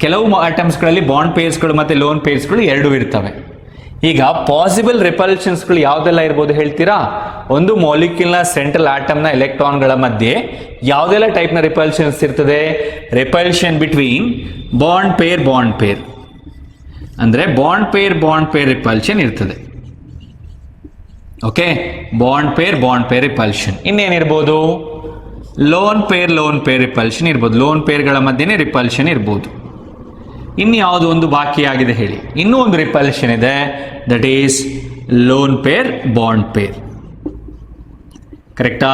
ಕೆಲವು ಆಟಮ್ಸ್ಗಳಲ್ಲಿ ಬಾಂಡ್ ಪೇರ್ಸ್ಗಳು ಮತ್ತೆ ಲೋನ್ ಪೇರ್ಸ್ಗಳು ಎರಡೂ ಇರ್ತವೆ. ಈಗ ಪಾಸಿಬಲ್ ರಿಪಲ್ಷನ್ಸ್ಗಳು ಯಾವುದೆಲ್ಲ ಇರ್ಬೋದು ಹೇಳ್ತೀರಾ? ಒಂದು ಮಾಲಿಕ್ಯೂಲ್ನ ಸೆಂಟ್ರಲ್ ಆಟಮ್ನ ಎಲೆಕ್ಟ್ರಾನ್ಗಳ ಮಧ್ಯೆ ಯಾವುದೆಲ್ಲ ಟೈಪ್ನ ರಿಪಲ್ಷನ್ಸ್ ಇರ್ತದೆ? ರಿಪಲ್ಷನ್ ಬಿಟ್ವೀನ್ ಬಾಂಡ್ ಪೇರ್ ಅಂದ್ರೆ ಬಾಂಡ್ ಪೇರ್ ರಿಪಲ್ಷನ್ ಇರ್ತದೆ. Okay, bond pair repulsion. ಇನ್ನೇನಿರ್ಬೋದು? ಲೋನ್ ಪೇರ್ ರಿಪಲ್ಷನ್ ಇರ್ಬೋದು. ಲೋನ್ ಪೇರ್ಗಳ ಮಧ್ಯೆನೇ ರಿಪಲ್ಷನ್ ಇರ್ಬೋದು. ಇನ್ನು ಯಾವುದು ಒಂದು ಬಾಕಿಯಾಗಿದೆ ಹೇಳಿ? ಇನ್ನೂ ಒಂದು ರಿಪಲ್ಷನ್ ಇದೆ, that is loan pair bond peer. ಕರೆಕ್ಟಾ?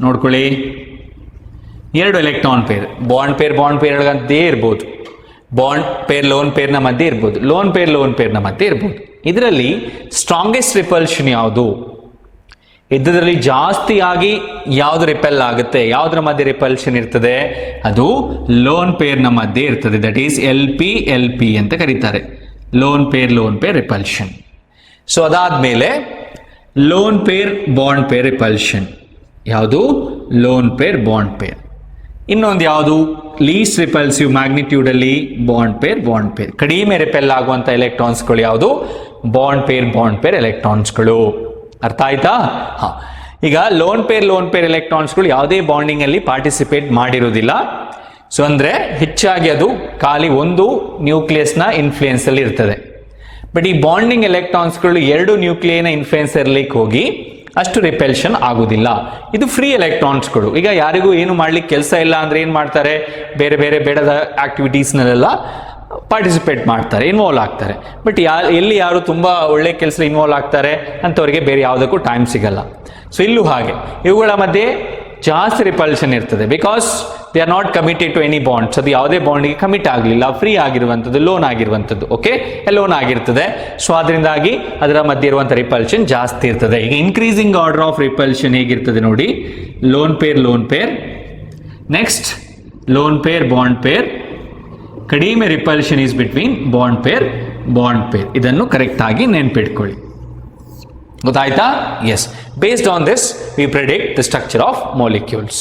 ನೋಡ್ಕೊಳ್ಳಿ, 2 ಎಲೆಕ್ಟ್ರಾನ್ ಪೇರ್, ಬಾಂಡ್ ಪೇರ್ಗಳಂತೆ ಇರ್ಬೋದು, ಬಾಂಡ್ ಪೇರ್ ಲೋನ್ ಪೇರ್ನ ಮಧ್ಯೆ ಇರ್ಬೋದು, ಲೋನ್ ಪೇರ್ನ ಮಧ್ಯೆ ಇರ್ಬೋದು. ಇದರಲ್ಲಿ ಸ್ಟ್ರಾಂಗೆಸ್ಟ್ ರಿಪಲ್ಷನ್ ಯಾವುದು? ಇದರಲ್ಲಿ ಜಾಸ್ತಿಯಾಗಿ ಯಾವುದು ರಿಪೆಲ್ ಆಗುತ್ತೆ, ಯಾವುದರ ಮಧ್ಯೆ ರಿಪಲ್ಷನ್ ಇರ್ತದೆ? ಅದು ಲೋನ್ ಪೇರ್ನ ಮಧ್ಯೆ ಇರ್ತದೆ. ದಟ್ ಈಸ್ LP ಅಂತ ಕರೀತಾರೆ, ಲೋನ್ ಪೇರ್ ರಿಪಲ್ಷನ್. ಸೊ ಅದಾದ್ಮೇಲೆ lone pair bond pair repulsion. ಯಾವುದು? Lone pair bond pair. ಇನ್ನೊಂದು ಯಾವುದು? ಲೀಸ್ಟ್ ರಿಪಲ್ಸಿವ್ ಮ್ಯಾಗ್ನಿಟ್ಯೂಡ್ ಅಲ್ಲಿ ಬಾಂಡ್ ಪೇರ್. ಕಡಿಮೆ ರಿಪೆಲ್ ಆಗುವಂತ ಎಲೆಕ್ಟ್ರಾನ್ಸ್ಗಳು ಯಾವುದು? ಬಾಂಡ್ ಪೇರ್ ಎಲೆಕ್ಟ್ರಾನ್ಸ್ಗಳು. ಅರ್ಥ ಆಯ್ತಾ? ಈಗ ಲೋನ್ ಪೇರ್ ಎಲೆಕ್ಟ್ರಾನ್ಸ್ಗಳು ಯಾವುದೇ ಬಾಂಡಿಂಗ್ ಅಲ್ಲಿ ಪಾರ್ಟಿಸಿಪೇಟ್ ಮಾಡಿರುವುದಿಲ್ಲ. ಸೊ ಅಂದ್ರೆ ಹೆಚ್ಚಾಗಿ ಅದು ಖಾಲಿ ಒಂದು ನ್ಯೂಕ್ಲಿಯಸ್ನ ಇನ್ಫ್ಲೂಯೆನ್ಸ್ ಅಲ್ಲಿ ಇರ್ತದೆ. ಬಟ್ ಈ ಬಾಂಡಿಂಗ್ ಎಲೆಕ್ಟ್ರಾನ್ಸ್ಗಳು 2 ನ್ಯೂಕ್ಲಿಯನ ಇನ್ಫ್ಲೂಯೆನ್ಸ್ ಇರಲಿಕ್ಕೆ ಹೋಗಿ ಅಷ್ಟು ರಿಪೆಲ್ಷನ್ ಆಗುದಿಲ್ಲ. ಇದು ಫ್ರೀ ಎಲೆಕ್ಟ್ರಾನ್ಸ್ಗಳು. ಈಗ ಯಾರಿಗೂ ಏನು ಮಾಡ್ಲಿಕ್ಕೆ ಕೆಲಸ ಇಲ್ಲ ಅಂದ್ರೆ ಏನ್ ಮಾಡ್ತಾರೆ? ಬೇರೆ ಬೇಡದ ಆಕ್ಟಿವಿಟೀಸ್ನಲ್ಲೆಲ್ಲ ಪಾರ್ಟಿಸಿಪೇಟ್ ಮಾಡ್ತಾರೆ, ಇನ್ವಾಲ್ವ್ ಆಗ್ತಾರೆ. ಬಟ್ ಎಲ್ಲಿ ಯಾರು ತುಂಬಾ ಒಳ್ಳೆ ಕೆಲಸ ಇನ್ವಾಲ್ವ್ ಆಗ್ತಾರೆ ಅಂಥವ್ರಿಗೆ ಬೇರೆ ಯಾವುದಕ್ಕೂ ಟೈಮ್ ಸಿಗಲ್ಲ. ಸೊ ಇಲ್ಲೂ ಹಾಗೆ ಇವುಗಳ ಮಧ್ಯೆ ಜಾಸ್ತಿ ರಿಪಲ್ಷನ್ ಇರ್ತದೆ, because they are not committed to any bonds. ಅದು ಯಾವುದೇ ಬಾಂಡ್ಗೆ ಕಮಿಟ್ ಆಗಲಿಲ್ಲ, ಫ್ರೀ ಆಗಿರುವಂಥದ್ದು, ಲೋನ್ ಆಗಿರುವಂಥದ್ದು. ಓಕೆ, ಲೋನ್ ಆಗಿರ್ತದೆ. ಸೊ ಅದರಿಂದಾಗಿ ಅದರ ಮಧ್ಯೆ ಇರುವಂಥ ರಿಪಲ್ಷನ್ ಜಾಸ್ತಿ ಇರ್ತದೆ. ಈಗ ಇನ್ಕ್ರೀಸಿಂಗ್ ಆರ್ಡರ್ ಆಫ್ ರಿಪಲ್ಷನ್ ಹೇಗಿರ್ತದೆ ನೋಡಿ, lone pair, next lone pair, bond pair, ಕಡಿಮೆ repulsion is between bond pair. ಇದನ್ನು ಕರೆಕ್ಟ್ ಆಗಿ ನೆನ್ಪಿಟ್ಕೊಳ್ಳಿ. ಗೊತ್ತಾಯ್ತಾ? Yes. Based on this we predict the structure of molecules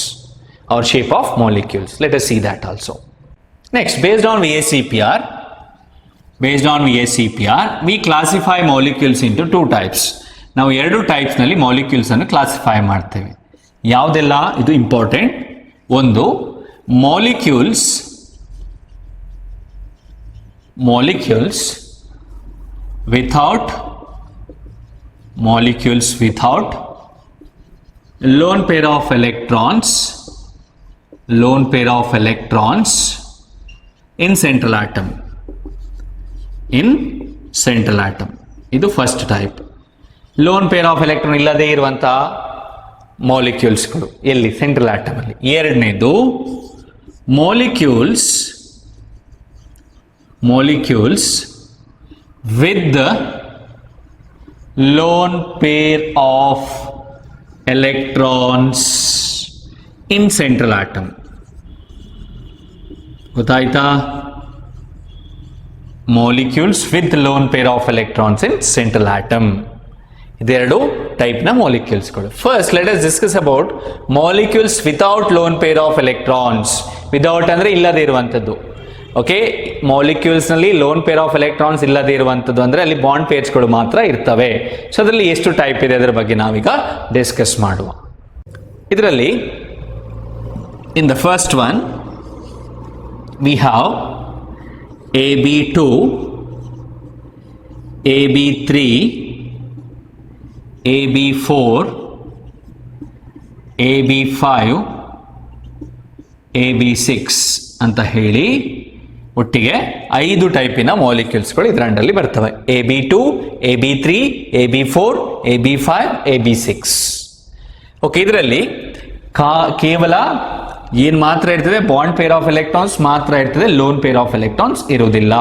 or shape of molecules. Let us see that also. Next, based on VACPR, we classify molecules into two types. ನಾವು ಎರಡು types ನಲ್ಲಿ molecules ಅನ್ನು classify ಮಾಡ್ತೇವೆ. ಯಾವುದೆಲ್ಲ ಇದು important. ಒಂದು molecules without lone pair of electrons in central atom. ಇದು first type. Lone pair of electron ಇಲ್ಲದೆ ಇರುವಂತಹ ಮಾಲಿಕ್ಯೂಲ್ಸ್ಗಳು ಎಲ್ಲಿ? ಸೆಂಟ್ರಲ್ ಆಟಮ್ ಅಲ್ಲಿ. ಎರಡನೇದು molecules with lone pair of electrons in central atom. ಗೊತ್ತಾಯ್ತಾ? Molecules with lone pair of electrons in central atom. ಇದೆರಡು ಟೈಪ್ನ ಮಾಲಿಕ್ಯೂಲ್ಸ್ಗಳು. First let us discuss about molecules without lone pair of electrons. Without ಅಂದರೆ ಇಲ್ಲದೇ ಇರುವಂಥದ್ದು. Okay, ಮಾಲಿಕ್ಯೂಲ್ಸ್ನಲ್ಲಿ lone pair of electrons ಇಲ್ಲದೇ ಇರುವಂಥದ್ದು ಅಂದರೆ ಅಲ್ಲಿ ಬಾಂಡ್ ಪೇರ್ಸ್ಗಳು ಮಾತ್ರ ಇರ್ತವೆ. ಸೊ ಅದರಲ್ಲಿ ಎಷ್ಟು ಟೈಪ್ ಇದೆ ಅದರ ಬಗ್ಗೆ ನಾವೀಗ ಡಿಸ್ಕಸ್ ಮಾಡುವ. ಇದರಲ್ಲಿ in the first one we have AB2, AB3, AB4, AB5, AB6 ಅಂತ ಹೇಳಿ ಒಟ್ಟಿಗೆ 5 ಟೈಪಿನ ಮಾಲಿಕ್ಯೂಲ್ಸ್ಗಳು ಇದರ ಅಂಡರಲ್ಲಿ ಬರ್ತವೆ. AB2, AB3, AB4, AB5, AB6. Okay, ಇದರಲ್ಲಿ ಕೇವಲ ಏನು ಮಾತ್ರ ಇರ್ತದೆ? ಬಾಂಡ್ ಪೇರ್ ಆಫ್ ಎಲೆಕ್ಟ್ರಾನ್ಸ್ ಮಾತ್ರ ಇರ್ತದೆ, ಲೋನ್ ಪೇರ್ ಆಫ್ ಎಲೆಕ್ಟ್ರಾನ್ಸ್ ಇರುವುದಿಲ್ಲ.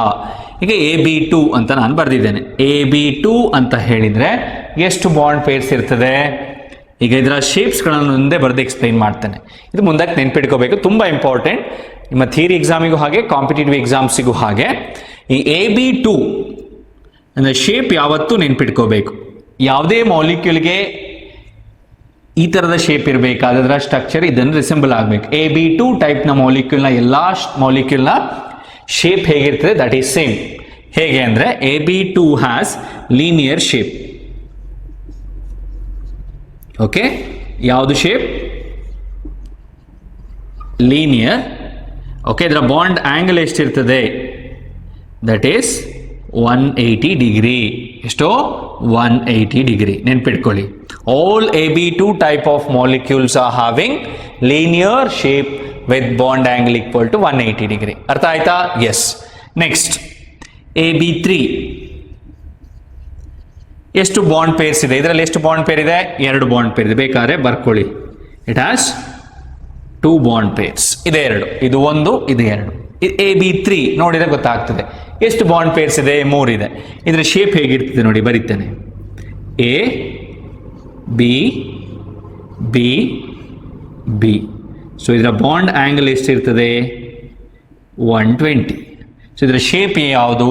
ಈಗ AB2 ಅಂತ ನಾನು ಬರೆದಿದ್ದೇನೆ. AB2 ಅಂತ ಹೇಳಿದರೆ ಎಷ್ಟು ಬಾಂಡ್ ಪೇರ್ಸ್ ಇರ್ತದೆ? ಈಗ ಇದರ ಶೇಪ್ಸ್ಗಳನ್ನು ಮುಂದೆ ಬರೆದು ಎಕ್ಸ್ಪ್ಲೈನ್ ಮಾಡ್ತೇನೆ. ಇದು ಮುಂದಕ್ಕೆ ನೆನ್ಪಿಟ್ಕೋಬೇಕು, ತುಂಬ ಇಂಪಾರ್ಟೆಂಟ್. ನಿಮ್ಮ ಥಿಯರಿ ಎಕ್ಸಾಮಿಗೂ ಹಾಗೆ, ಕಾಂಪಿಟೇಟಿವ್ ಎಕ್ಸಾಮ್ಸಿಗೂ ಹಾಗೆ. ಈ AB2 ಅಂದರೆ ಶೇಪ್ ಯಾವತ್ತೂ ನೆನ್ಪಿಟ್ಕೋಬೇಕು. ಯಾವುದೇ ಮಾಲಿಕ್ಯೂಲ್ಗೆ ಈ ಥರದ ಶೇಪ್ ಇರಬೇಕಾದ್ರೆ ಸ್ಟ್ರಕ್ಚರ್ ಇದನ್ನು ರಿಸೆಂಬಲ್ ಆಗಬೇಕು. AB2 ಟೈಪ್ನ ಮಾಲಿಕ್ಯೂಲ್ನ ಎಲ್ಲ ಮಾಲಿಕ್ಯೂಲ್ನ ಶೇಪ್ ಹೇಗಿರ್ತದೆ? That is same. ಹೇಗೆ ಅಂದರೆ AB2 has linear shape. Okay, ಯಾವುದು ಶೇಪ್? ಲೀನಿಯರ್. ಓಕೆ, ಇದರ ಬಾಂಡ್ ಆಂಗಲ್ ಎಷ್ಟಿರ್ತದೆ? That is 180 degree. ಎಷ್ಟೋ? 180 ಡಿಗ್ರಿ. ನೆನ್ಪಿಟ್ಕೊಳ್ಳಿ. All AB2 type of molecules are having linear shape with bond angle equal to 180 degree. ಅರ್ಥ ಆಯ್ತಾ? Yes. Next, AB3. ಎಷ್ಟು bond pairs ಇದೆ? ಇದರಲ್ಲಿ ಎಷ್ಟು ಬಾಂಡ್ ಪೇರ್ ಇದೆ? 2 ಬಾಂಡ್ ಪೇರ್ ಇದೆ. ಬೇಕಾದ್ರೆ ಬರ್ಕೊಳ್ಳಿ. It has 2 bond pairs. ಇದೆ 2. ಇದು 1, ಇದು 2. AB3 ನೋಡಿದ್ರೆ ಗೊತ್ತಾಗ್ತದೆ. ಎಷ್ಟು ಬಾಂಡ್ ಪೇರ್ಸ್ ಇದೆ? 3 ಇದೆ. ಇದರ ಶೇಪ್ ಹೇಗಿರ್ತದೆ ನೋಡಿ, ಬರೀತೇನೆ. A B B B. So ಇದರ ಬಾಂಡ್ ಆಂಗಲ್ ಎಷ್ಟಿರ್ತದೆ? 120. ಸೊ ಇದರ ಶೇಪ್ ಯಾವುದು?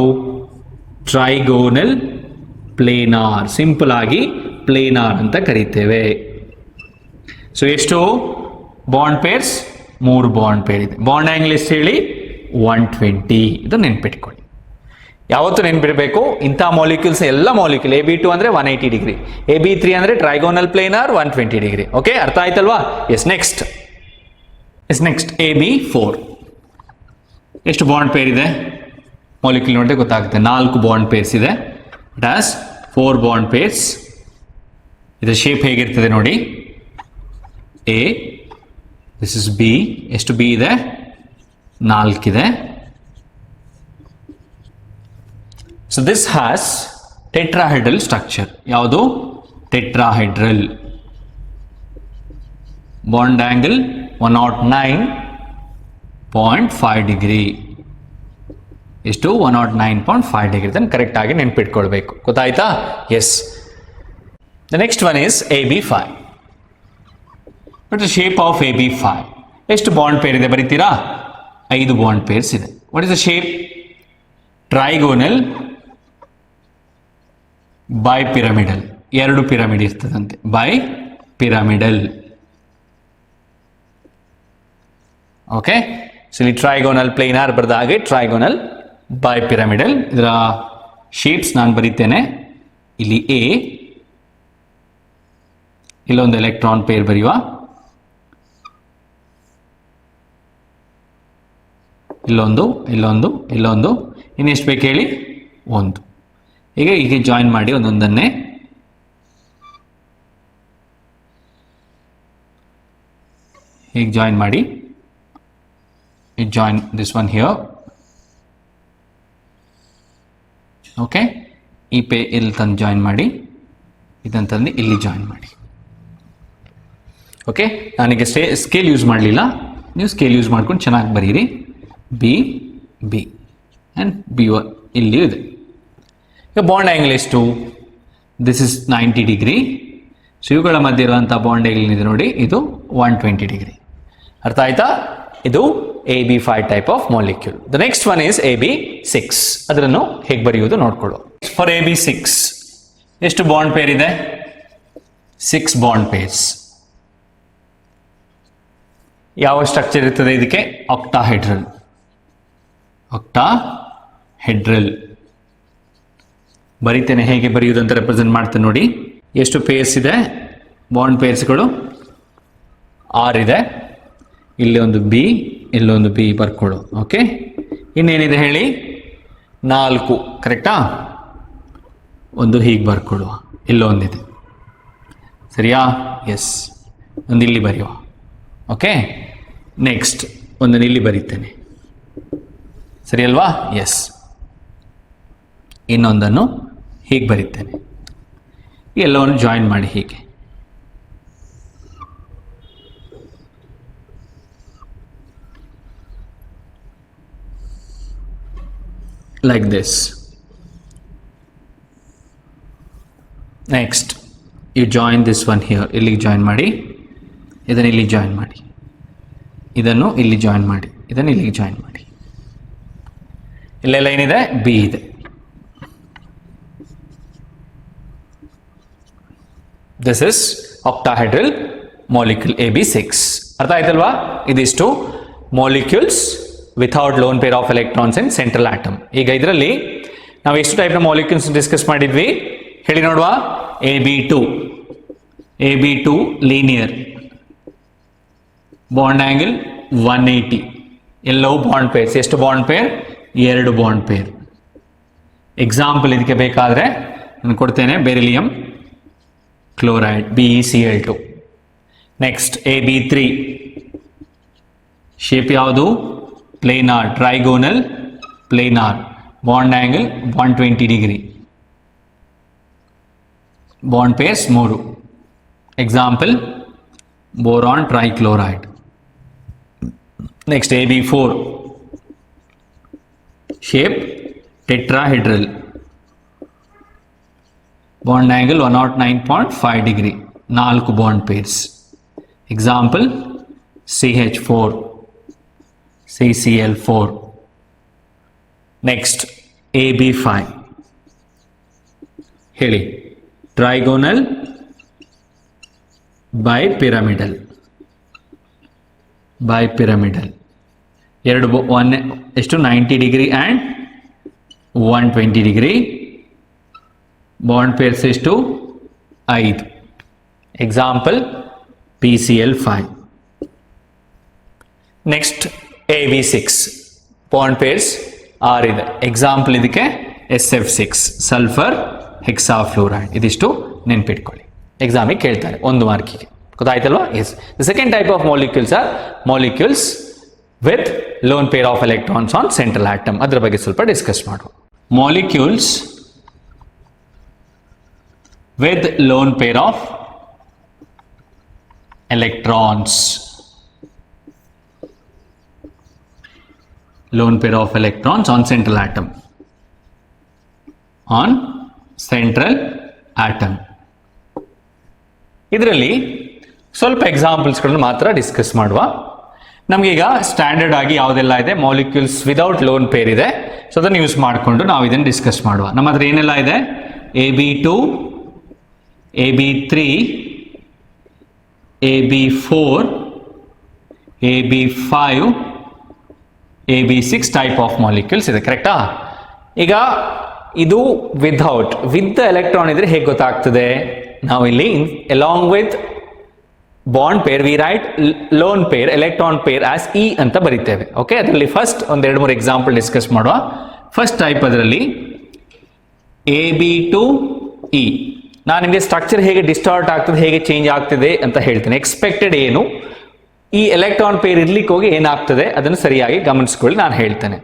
Trigonal planar. ಸಿಂಪಲ್ ಆಗಿ ಪ್ಲೇನಾರ್ ಅಂತ ಕರೀತೇವೆ. ಸೊ ಎಷ್ಟು ಬಾಂಡ್ ಪೇರ್ಸ್? 3 ಬಾಂಡ್ ಪೇರ್ ಇದೆ. ಬಾಂಡ್ ಆಂಗಲ್ ಎಷ್ಟು ಹೇಳಿ? 120. ಇದು ನೆನ್ಪಿಟ್ಕೊಳ್ಳಿ. ಯಾವತ್ತು ನೆನ್ಪಿಡಬೇಕು, ಇಂಥ ಮಾಲಿಕ್ಯೂಲ್ಸ್ ಎಲ್ಲ ಮಾಲಿಕ್ಯೂಲ್. AB2 ಅಂದರೆ 180 ಡಿಗ್ರಿ, AB3 ಅಂದರೆ ಟ್ರೈಗೋನಲ್ ಪ್ಲೇನಾರ್ 120 ಡಿಗ್ರಿ. ಓಕೆ, ಅರ್ಥ ಆಯ್ತಲ್ವಾ? ಎಸ್. Next AB4. ಎಷ್ಟು ಬಾಂಡ್ ಪೇರ್ ಇದೆ? ಮಾಲಿಕ್ಯೂಲ್ ನೋಡಿದ್ರೆ ಗೊತ್ತಾಗುತ್ತೆ. 4 ಬಾಂಡ್ ಪೇರ್ಸ್ ಇದೆ. It has 4 bond pairs. ಇದರ ಶೇಪ್ ಹೇಗಿರ್ತದೆ ನೋಡಿ. A, this is B. ಎಷ್ಟು B ಇದೆ? 4 ಇದೆ. So this has tetrahedral structure. ಯಾವುದು? ಟೆಟ್ರಾಹೆಡ್ರಲ್. Bond angle 109.5 degree. ಎಷ್ಟು? 109.5 ಡಿಗ್ರಿ. ಇದನ್ನು ಕರೆಕ್ಟ್ ಆಗಿ ನೆನ್ಪಿಟ್ಕೊಳ್ಬೇಕು. ಗೊತ್ತಾಯ್ತಾ? Yes. The next one is AB5. But the shape of AB5. ಎಷ್ಟು ಬಾಂಡ್ ಪೇರ್ ಇದೆ ಬರೀತೀರಾ? 5 ಬಾಂಡ್ ಪೇರ್ಸ್ ಇದೆ. What is the shape? Trigonal bipyramidal. 2 pyramid ಇರ್ತದಂತೆ. Bipyramidal. ಓಕೆ, ಸೊ ಇಲ್ಲಿ ಟ್ರೈಗೋನಲ್ ಪ್ಲೇನಾರ್ ಬರೆದ ಹಾಗೆ ಟ್ರೈಗೋನಲ್ ಬೈ ಪಿರಮಿಡಲ್. ಇದರ shapes ನಾನು ಬರೀತೇನೆ. ಇಲ್ಲಿ ಎ, ಇಲ್ಲೊಂದು ಎಲೆಕ್ಟ್ರಾನ್ ಪೇರ್ ಬರೆಯುವ, ಇಲ್ಲೊಂದು, ಇಲ್ಲೊಂದು, ಇಲ್ಲೊಂದು, ಇನ್ನೆಷ್ಟು ಬೇಕು ಹೇಳಿ? 1. ಹೀಗೆ ಜಾಯಿನ್ ಮಾಡಿ ಒಂದೊಂದನ್ನೇ. ಹೀಗೆ ಜಾಯಿನ್ ಮಾಡಿ. Join this one here. Okay, ಈ ಪೇ ಇಲ್ಲಿ ತಂದು ಜಾಯಿನ್ ಮಾಡಿ, ಇದನ್ನು ತಂದು ಇಲ್ಲಿ ಜಾಯಿನ್ ಮಾಡಿ. ಓಕೆ, ನಾನೀಗ ಸ್ಕೇಲ್ ಯೂಸ್ ಮಾಡಲಿಲ್ಲ, ನೀವು ಸ್ಕೇಲ್ ಯೂಸ್ ಮಾಡ್ಕೊಂಡು ಚೆನ್ನಾಗಿ ಬರೀರಿ. ಬಿ ಬಿ ಆ್ಯಂಡ್ B1 ಇಲ್ಲಿ ಇದೆ. ಈಗ ಬಾಂಡ್ ಆ್ಯಂಗಲ್ ಎಷ್ಟು? This is 90 degree. ಸೊ ಇವುಗಳ ಮಧ್ಯೆ ಇರುವಂಥ ಬಾಂಡ್ ಆ್ಯಂಗಲ್ ಇದೆ ನೋಡಿ, ಇದು 120 ಡಿಗ್ರಿ. ಅರ್ಥ ಆಯ್ತಾ? ಇದು AB5 type of molecule. The next one is AB6. ಅದನ್ನು ಹೇಗೆ ಬರೆಯುವುದು ನೋಡ್ಕೊಳ್ಳೋ. ಫಾರ್ AB6 ಎಷ್ಟು ಬಾಂಡ್ ಪೇರ್ ಇದೆ? 6 ಬಾಂಡ್ ಪೇರ್ಸ್. ಯಾವ ಸ್ಟ್ರಕ್ಚರ್ ಇರ್ತದೆ ಇದಕ್ಕೆ? ಆಕ್ಟಾಹೆಡ್ರಲ್. ಆಕ್ಟಾಹೆಡ್ರಲ್ ಬರೀತೇನೆ. ಹೇಗೆ ಬರೆಯುವುದು ಅಂತ ರೆಪ್ರೆಸೆಂಟ್ ಮಾಡ್ತೇನೆ ನೋಡಿ. ಎಷ್ಟು ಪೇರ್ಸ್ ಇದೆ? ಬಾಂಡ್ ಪೇರ್ಸ್ಗಳು 6 ಇದೆ. ಇಲ್ಲಿ ಒಂದು ಬಿ, ಇಲ್ಲೊಂದು ಬಿ ಬರ್ಕೊಳ್ಳು. ಓಕೆ, ಇನ್ನೇನಿದೆ ಹೇಳಿ? 4. ಕರೆಕ್ಟಾ? ಒಂದು ಹೀಗೆ ಬರ್ಕೊಳ್ಳುವ, ಇಲ್ಲೊಂದಿದೆ. ಸರಿಯಾ? ಎಸ್. ಒಂದು ಇಲ್ಲಿ ಬರೆಯುವ. ಓಕೆ, ನೆಕ್ಸ್ಟ್ ಒಂದನ್ನು ಇಲ್ಲಿ ಬರೀತೇನೆ. ಸರಿ ಅಲ್ವಾ? ಎಸ್. ಇನ್ನೊಂದನ್ನು ಹೀಗೆ ಬರೀತೇನೆ. ಎಲ್ಲವನ್ನು ಜಾಯಿನ್ ಮಾಡಿ ಹೀಗೆ. like this. Next you join this one here. ಇಲ್ಲಿ ಜಾಯಿನ್ ಮಾಡಿ, ಇದನ್ನು ಇಲ್ಲಿ ಜಾಯಿನ್ ಮಾಡಿ, ಇದನ್ನು ಇಲ್ಲಿ ಜಾಯಿನ್ ಮಾಡಿ, ಇದನ್ನು ಇಲ್ಲಿ ಜಾಯಿನ್ ಮಾಡಿ. ಇಲ್ಲೆಲ್ಲ ಏನಿದೆ? ಬಿ ಇದೆ. This is octahedral molecule AB6. ಅರ್ಥ ಆಯ್ತಲ್ವಾ? ಇದಿಷ್ಟು molecules without loan pair of electrons in central atom. ಈಗ ಇದರಲ್ಲಿ ನಾವು ಎಷ್ಟು ಟೈಪ್ನ ಮಾಲಿಕ್ಯೂಲ್ಸ್ ಡಿಸ್ಕಸ್ ಮಾಡಿದ್ವಿ ಹೇಳಿ ನೋಡುವ. AB2 ಲೀನಿಯರ್, ಬಾಂಡ್ ಆಂಗಲ್ 180, ಎಲ್ಲವೂ ಬಾಂಡ್ ಪೇರ್ಸ್. ಎಷ್ಟು bond pair? 2 bond pair. Example ಇದಕ್ಕೆ ಬೇಕಾದರೆ ನಾನು ಕೊಡ್ತೇನೆ. Beryllium chloride BeCl2. Next AB3 shape ಯಾವುದು? Planar, trigonal planar, bond angle 120 degree, bond pairs 3. Example boron trichloride. Next AB4 shape tetrahedral, bond angle 109.5 degree, 4 bond pairs. Example CH4, CCl4. Next AB5 ಹೇಳಿ. Trigonal bipyramidal, ಎಷ್ಟು? 90 degree and 120 degree. Bond pairs ಎಷ್ಟು? 5. Example PCl5. Next AB6 bond pairs 6 ಇದೆ. Example ಇದಕ್ಕೆ SF6 sulphur ಹೆಕ್ಸಾಫ್ಲೋರೈಡ್. ಇದಿಷ್ಟು ನೆನ್ಪಿಟ್ಕೊಳ್ಳಿ, ಎಕ್ಸಾಮಿಗೆ ಕೇಳ್ತಾರೆ 1 ಮಾರ್ಕಿಗೆ. ಗೊತ್ತಾಯ್ತಲ್ವಾ? Yes. The second type of molecules are molecules with lone pair of electrons on central atom. ಅದರ ಬಗ್ಗೆ ಸ್ವಲ್ಪ ಡಿಸ್ಕಸ್ ಮಾಡುವ. Molecules with lone pair of electrons. Lone pair of electrons on central atom. On central atom. ಇದರಲ್ಲಿ ಸ್ವಲ್ಪ ಎಕ್ಸಾಂಪಲ್ಸ್ಗಳನ್ನು ಮಾತ್ರ discuss ಮಾಡುವ. ನಮಗೀಗ standard ಆಗಿ ಯಾವುದೆಲ್ಲ ಇದೆ, ಮಾಲಿಕ್ಯೂಲ್ಸ್ ವಿದೌಟ್ ಲೋನ್ ಪೇರ್ ಇದೆ. ಸೊ ಅದನ್ನು ಯೂಸ್ ಮಾಡಿಕೊಂಡು ನಾವು ಇದನ್ನು ಡಿಸ್ಕಸ್ ಮಾಡುವ. ನಮ್ಮ ಹತ್ರ ಏನೆಲ್ಲ ಇದೆ, AB2, AB3, AB4, AB5, AB6 type of molecules ಇದೆ, ಕರೆಕ್ಟಾ? ಈಗ ಇದು ವಿತ್ ಎಲೆಕ್ಟ್ರಾನ್ ಇದ್ರೆ ಹೇಗೆ ಗೊತ್ತಾಗ್ತದೆ? ನಾವು ಇಲ್ಲಿ along with bond pair we write lone pair electron pair as E ಅಂತ ಬರಿತೇವೆ. ಓಕೆ, ಅದರಲ್ಲಿ ಫಸ್ಟ್ ಒಂದೆರಡು ಮೂರು ಎಕ್ಸಾಂಪಲ್ ಡಿಸ್ಕಸ್ ಮಾಡುವ. ಫಸ್ಟ್ ಟೈಪ್ ಅದರಲ್ಲಿ AB2E. ನಾನು ನಿಮಗೆ ಸ್ಟ್ರಕ್ಚರ್ ಹೇಗೆ ಡಿಸ್ಟಾರ್ಟ್ ಆಗ್ತದೆ, ಹೇಗೆ ಚೇಂಜ್ ಆಗ್ತದೆ ಅಂತ ಹೇಳ್ತೇನೆ. ಎಕ್ಸ್ಪೆಕ್ಟೆಡ್ ಏನು, ಈ ಎಲೆಕ್ಟ್ರಾನ್ ಪೇರ್ ಇರ್ಲಿಕ್ಕೆ ಹೋಗಿ ಏನಾಗ್ತದೆ ಅದನ್ನು ಸರಿಯಾಗಿ ಗಮನಿಸ್ಕೊಳ್ಳಿ, ನಾನು ಹೇಳ್ತೇನೆ.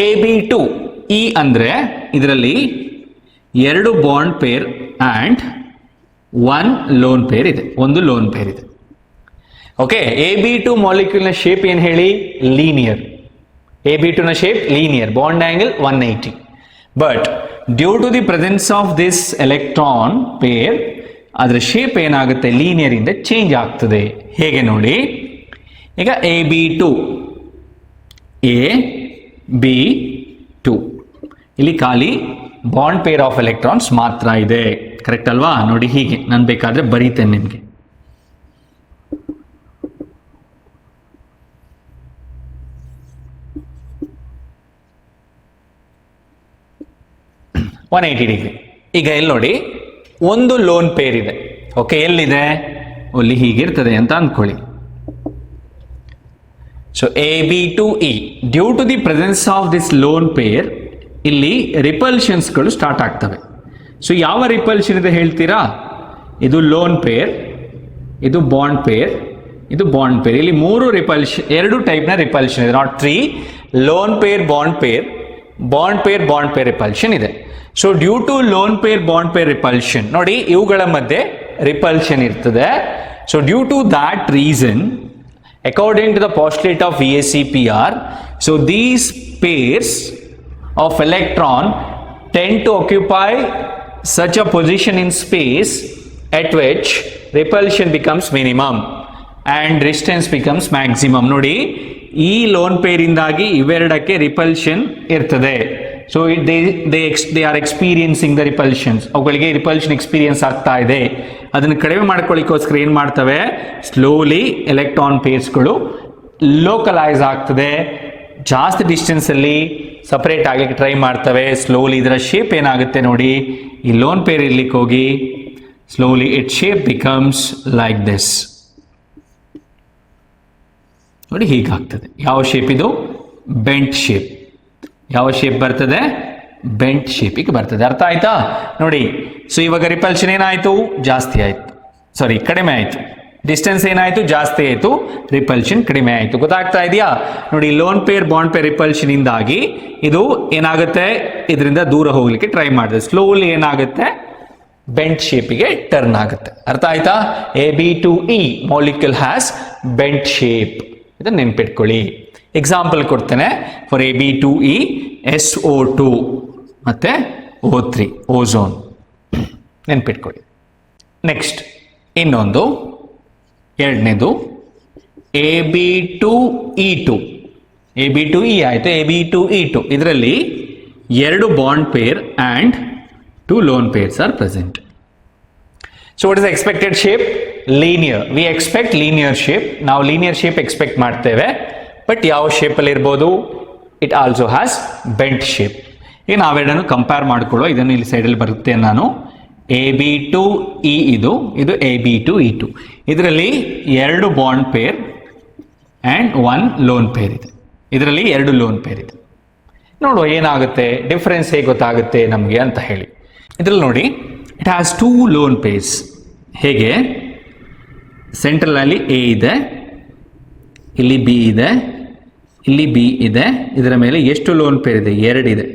AB2E ಅಂದ್ರೆ ಇದರಲ್ಲಿ 2 bond pair and 1 lone pair ಇದೆ, ಒಂದು ಲೋನ್ ಪೇರ್ ಇದೆ. ಓಕೆ, AB2 ಮಾಲಿಕ್ಯೂಲ್ನ ಶೇಪ್ ಏನು ಹೇಳಿ? ಲೀನಿಯರ್. AB2 ನ shape linear, bond angle 180. But due to the presence of this electron pair ಅದರ ಶೇಪ್ ಏನಾಗುತ್ತೆ, ಲೀನಿಯರ್ ಇಂದ ಚೇಂಜ್ ಆಗ್ತದೆ. ಹೇಗೆ ನೋಡಿ, ಈಗ AB2 AB2 ಇಲ್ಲಿ ಖಾಲಿ ಬಾಂಡ್ ಪೇರ್ ಆಫ್ ಎಲೆಕ್ಟ್ರಾನ್ಸ್ ಮಾತ್ರ ಇದೆ, ಕರೆಕ್ಟ್ ಅಲ್ವಾ? ನೋಡಿ ಹೀಗೆ ನಾನು ಬೇಕಾದ್ರೆ ಬರೀತೇನೆ ನಿಮಗೆ. ಡಿಗ್ರಿ. ಈಗ ಎಲ್ಲಿ ನೋಡಿ, ಒಂದು ಲೋನ್ ಪೇರ್ ಇದೆ. ಓಕೆ, ಎಲ್ಲಿದೆ? ಅಲ್ಲಿ ಹೀಗಿರ್ತದೆ ಅಂತ ಅಂದ್ಕೊಳ್ಳಿ. So AB2E due to the presence of this lone pair ಇಲ್ಲಿ ರಿಪಲ್ಷನ್ಸ್ಗಳು ಸ್ಟಾರ್ಟ್ ಆಗ್ತವೆ. ಸೊ ಯಾವ ರಿಪಲ್ಷನ್ ಇದೆ ಹೇಳ್ತೀರಾ? ಇದು ಲೋನ್ ಪೇರ್, ಇದು ಬಾಂಡ್ ಪೇರ್, ಇದು ಬಾಂಡ್ ಪೇರ್. ಇಲ್ಲಿ 3 ರಿಪಲ್ಷನ್, 2 ಟೈಪ್ನ ರಿಪಲ್ಷನ್ ಇದೆ, not 3. Lone pair, bond pair, bond pair, bond pair repulsion ಇದೆ. So due to lone pair, bond pair repulsion, ನೋಡಿ ಇವುಗಳ ಮಧ್ಯೆ ರಿಪಲ್ಷನ್ ಇರ್ತದೆ. So due to that reason, according to the postulate of VACPR, so these pairs of electron tend to occupy such a position in space at which repulsion becomes minimum and distance becomes maximum. ನೋಡಿ, ಈ lone pair ಇಂದಾಗಿ ಇವೆರಡಕ್ಕೆ repulsion ಇರ್ತದೆ. So they are experiencing the repulsions, ಅವುಗಳಿಗೆ repulsion experience ಆಗ್ತಾ ಇದೆ. ಅದನ್ನು ಕಡಿಮೆ ಮಾಡ್ಕೊಳ್ಳಿಕ್ಕೋಸ್ಕರ ಏನು ಮಾಡ್ತವೆ, ಸ್ಲೋಲಿ ಎಲೆಕ್ಟ್ರಾನ್ ಪೇರ್ಸ್ಗಳು ಲೋಕಲೈಸ್ ಆಗ್ತದೆ, ಜಾಸ್ತಿ ಡಿಸ್ಟೆನ್ಸಲ್ಲಿ ಸಪರೇಟ್ ಆಗಲಿಕ್ಕೆ ಟ್ರೈ ಮಾಡ್ತವೆ. ಸ್ಲೋಲಿ ಇದರ ಶೇಪ್ ಏನಾಗುತ್ತೆ ನೋಡಿ, ಈ ಲೋನ್ ಪೇರ್ ಇರ್ಲಿಕ್ಕೆ ಹೋಗಿ slowly it shape becomes like this. ನೋಡಿ ಹೀಗಾಗ್ತದೆ. ಯಾವ ಶೇಪ್ ಇದು? Bent shape. ಯಾವ ಶೇಪ್ ಬರ್ತದೆ? ಬೆಂಟ್ ಶೇಪಿಗೆ ಬರ್ತದೆ. ಅರ್ಥ ಆಯ್ತಾ? ನೋಡಿ, ಸೊ ಇವಾಗ ರಿಪಲ್ಷನ್ ಏನಾಯ್ತು? ಜಾಸ್ತಿ ಆಯ್ತು, ಸಾರಿ ಕಡಿಮೆ ಆಯ್ತು. ಡಿಸ್ಟೆನ್ಸ್ ಏನಾಯ್ತು? ಜಾಸ್ತಿ ಆಯ್ತು, ರಿಪಲ್ಷನ್ ಕಡಿಮೆ ಆಯ್ತು. ಗೊತ್ತಾಗ್ತಾ ಇದೆಯಾ? ನೋಡಿ, lone pair, bond pair repulsion ಇಂದಾಗಿ ಇದು ಏನಾಗುತ್ತೆ, ಇದರಿಂದ ದೂರ ಹೋಗ್ಲಿಕ್ಕೆ ಟ್ರೈ ಮಾಡಿದೆ. ಸ್ಲೋಲಿ ಏನಾಗುತ್ತೆ, ಬೆಂಟ್ ಶೇಪಿಗೆ ಟರ್ನ್ ಆಗುತ್ತೆ. ಅರ್ಥ ಆಯ್ತಾ? AB2E molecule has bent shape. ಇದನ್ನ ನೆನ್ಪಿಟ್ಕೊಳ್ಳಿ. ಎಕ್ಸಾಂಪಲ್ ಕೊಡ್ತೇನೆ. ಫಾರ್ AB2E SO2 ಮತ್ತೆ O3 ಓಝೋನ್ ನೆನ್ಪಿಟ್ಕೊಳ್ಳಿ. ನೆಕ್ಸ್ಟ್ ಇನ್ನೊಂದು, ಎರಡನೇದು AB2E2. AB2E ಆಯಿತು, AB2E2 ಇದರಲ್ಲಿ 2 bond pair and 2 lone pairs are present. So what is the expected shape? Linear. We expect linear shape. ನಾವು ಲೀನಿಯರ್ ಶೇಪ್ ಎಕ್ಸ್ಪೆಕ್ಟ್ ಮಾಡ್ತೇವೆ. But ಯಾವ ಶೇಪಲ್ಲಿ ಇರ್ಬೋದು? It also has bent shape. ಈಗ ನಾವೆರಡನ್ನು ಕಂಪೇರ್ ಮಾಡಿಕೊಳ್ಳೋ, ಇದನ್ನು ಇಲ್ಲಿ ಸೈಡಲ್ಲಿ ಬರುತ್ತೆ ನಾನು. AB2E ಇದು AB2E2. ಇದರಲ್ಲಿ 2 bond pair and 1 lone pair ಇದೆ. ಇದರಲ್ಲಿ 2 ಲೋನ್ ಪೇರ್ ಇದೆ. ನೋಡುವ ಏನಾಗುತ್ತೆ, ಡಿಫ್ರೆನ್ಸ್ ಹೇಗೆ ಗೊತ್ತಾಗುತ್ತೆ ನಮಗೆ ಅಂತ ಹೇಳಿ. ಇದರಲ್ಲಿ ನೋಡಿ, ಇಟ್ ಹ್ಯಾಸ್ 2 ಲೋನ್ ಪೇರ್ಸ್. ಹೇಗೆ? ಸೆಂಟ್ರಲಲ್ಲಿ A ಇದೆ, ಇಲ್ಲಿ B ಇದೆ, ಇಲ್ಲಿ B ಇದೆ. ಇದರ ಮೇಲೆ ಎಷ್ಟು ಲೋನ್ ಪೇರ್ ಇದೆ? 2 ಇದೆ.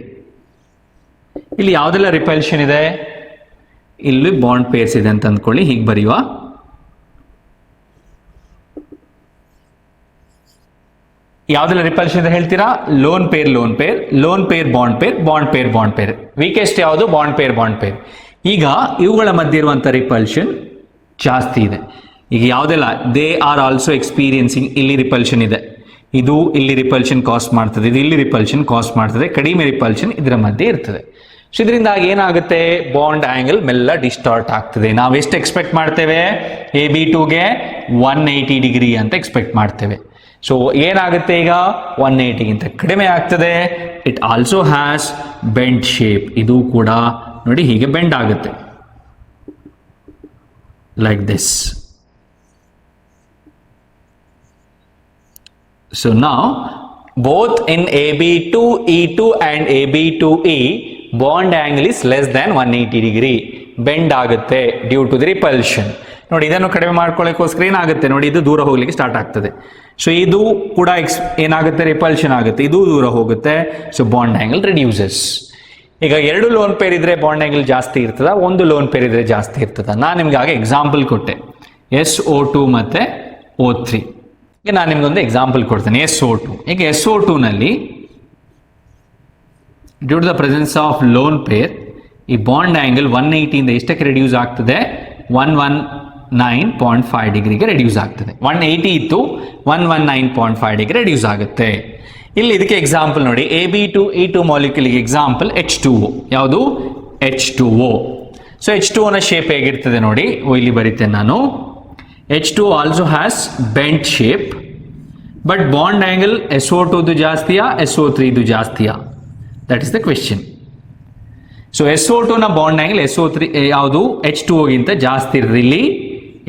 ಇಲ್ಲಿ ಯಾವುದೆಲ್ಲ ರಿಪಲ್ಷನ್ ಇದೆ? ಇಲ್ಲಿ ಬಾಂಡ್ ಪೇರ್ಸ್ ಇದೆ ಅಂತ ಅಂದ್ಕೊಳ್ಳಿ. ಹೀಗೆ ಬರೆಯುವ. ಯಾವ್ದೆಲ್ಲ ರಿಪಲ್ಷನ್ ಅಂತ ಹೇಳ್ತೀರಾ? Lone pair lone pair, lone pair bond pair, bond pair bond pair. Weakest ಯಾವುದು? Bond pair bond pair. ಈಗ ಇವುಗಳ ಮಧ್ಯೆ ಇರುವಂಥ ರಿಪಲ್ಷನ್ ಜಾಸ್ತಿ ಇದೆ. ಈಗ ಯಾವುದೆಲ್ಲ ದೇ ಆರ್ ಆಲ್ಸೋ ಎಕ್ಸ್ಪೀರಿಯನ್ಸಿಂಗ್, ಇಲ್ಲಿ ರಿಪಲ್ಷನ್ ಇದೆ, ಇದು ಇಲ್ಲಿ ರಿಪಲ್ಷನ್ ಕಾಸ್ಟ್ ಮಾಡ್ತದೆ, ಇದು ಇಲ್ಲಿ ರಿಪಲ್ಷನ್ ಕಾಸ್ಟ್ ಮಾಡ್ತದೆ, ಕಡಿಮೆ ರಿಪಲ್ಷನ್ ಇದರ ಮಧ್ಯೆ ಇರ್ತದೆ. ಸೊ ಇದರಿಂದಾಗಿ ಏನಾಗುತ್ತೆ? ಬಾಂಡ್ ಆಂಗಲ್ ಮೆಲ್ಲ ಡಿಸ್ಟಾರ್ಟ್ ಆಗ್ತದೆ. ನಾವು ಎಷ್ಟು ಎಕ್ಸ್ಪೆಕ್ಟ್ ಮಾಡ್ತೇವೆ? AB2ಗೆ 180 ಡಿಗ್ರಿ ಅಂತ ಎಕ್ಸ್ಪೆಕ್ಟ್ ಮಾಡ್ತೇವೆ. ಸೊ ಏನಾಗುತ್ತೆ ಈಗ? 180ಗಿಂತ ಕಡಿಮೆ ಆಗ್ತದೆ. It also has bend shape, ಇದು ಕೂಡ ನೋಡಿ ಹೀಗೆ ಬೆಂಡ್ ಆಗುತ್ತೆ, like this. So now both in AB2 E2 and AB2 E bond angle is less than 180 degree, bend ಆಗುತ್ತೆ ಡ್ಯೂ ಟು ದಿ ರಿಪಲ್ಷನ್. ನೋಡಿ ಇದನ್ನು ಕಡಿಮೆ ಮಾಡ್ಕೊಳ್ಳೋಕ್ಕೋಸ್ಕರ ಏನಾಗುತ್ತೆ ನೋಡಿ, ಇದು ದೂರ ಹೋಗ್ಲಿಕ್ಕೆ ಸ್ಟಾರ್ಟ್ ಆಗ್ತದೆ. ಸೊ ಇದು ಕೂಡ ಏನಾಗುತ್ತೆ? ರಿಪಲ್ಷನ್ ಆಗುತ್ತೆ, ಇದು ದೂರ ಹೋಗುತ್ತೆ. So bond angle reduces. ಈಗ ಎರಡು ಲೋನ್ ಪೇರ್ ಇದ್ರೆ ಬಾಂಡ್ ಆಂಗಲ್ ಜಾಸ್ತಿ ಇರ್ತದ, ಒಂದು ಲೋನ್ ಪೇರ್ ಇದ್ರೆ ಜಾಸ್ತಿ ಇರ್ತದ. ನಾನು ನಿಮ್ಗೆ ಆಗ ಎಕ್ಸಾಂಪಲ್ ಕೊಟ್ಟೆ, SO2 ಮತ್ತೆ O3. ಈಗ ನಾನು ನಿಮ್ಗೊಂದು ಎಕ್ಸಾಂಪಲ್ ಕೊಡ್ತೇನೆ, SO2. ಈಗ SO2 ನಲ್ಲಿ due to the presence of lone pair ಈ ಬಾಂಡ್ ಆಂಗಲ್ 180 ಇಂದ ಎಷ್ಟಕ್ಕೆ ರೆಡ್ಯೂಸ್ ಆಗ್ತದೆ? 119.5 ಡಿಗ್ರಿಗೆ ರೆಡ್ಯೂಸ್ ಆಗ್ತದೆ. 180 ಇತ್ತು, 119.5 ಡಿಗ್ರಿ ರೆಡ್ಯೂಸ್ ಆಗುತ್ತೆ. ಇಲ್ಲಿ ಇದಕ್ಕೆ ಎಕ್ಸಾಂಪಲ್ ನೋಡಿ, AB2 E2 ಮಾಲಿಕ್ಯೂಲ್ಗೆ ಎಕ್ಸಾಂಪಲ್ H2O. ಯಾವುದು? H2O. ಸೊ H2O ನ ಶೇಪ್ ಹೇಗಿರ್ತದೆ ನೋಡಿ, ಇಲ್ಲಿ ಬರೀತೇನೆ ನಾನು. H2 also has bent shape, but bond angle SO2 ಜಾಸ್ತಿಯಾ SO3 ಜಾಸ್ತಿಯಾ? That is the question. So SO2 ನ ಬಾಂಡ್ ಆಂಗಲ್ SO3 ಯಾವುದು? H2O ಗಿಂತ ಜಾಸ್ತಿ ಇರ್ತದೆ. ಇಲ್ಲಿ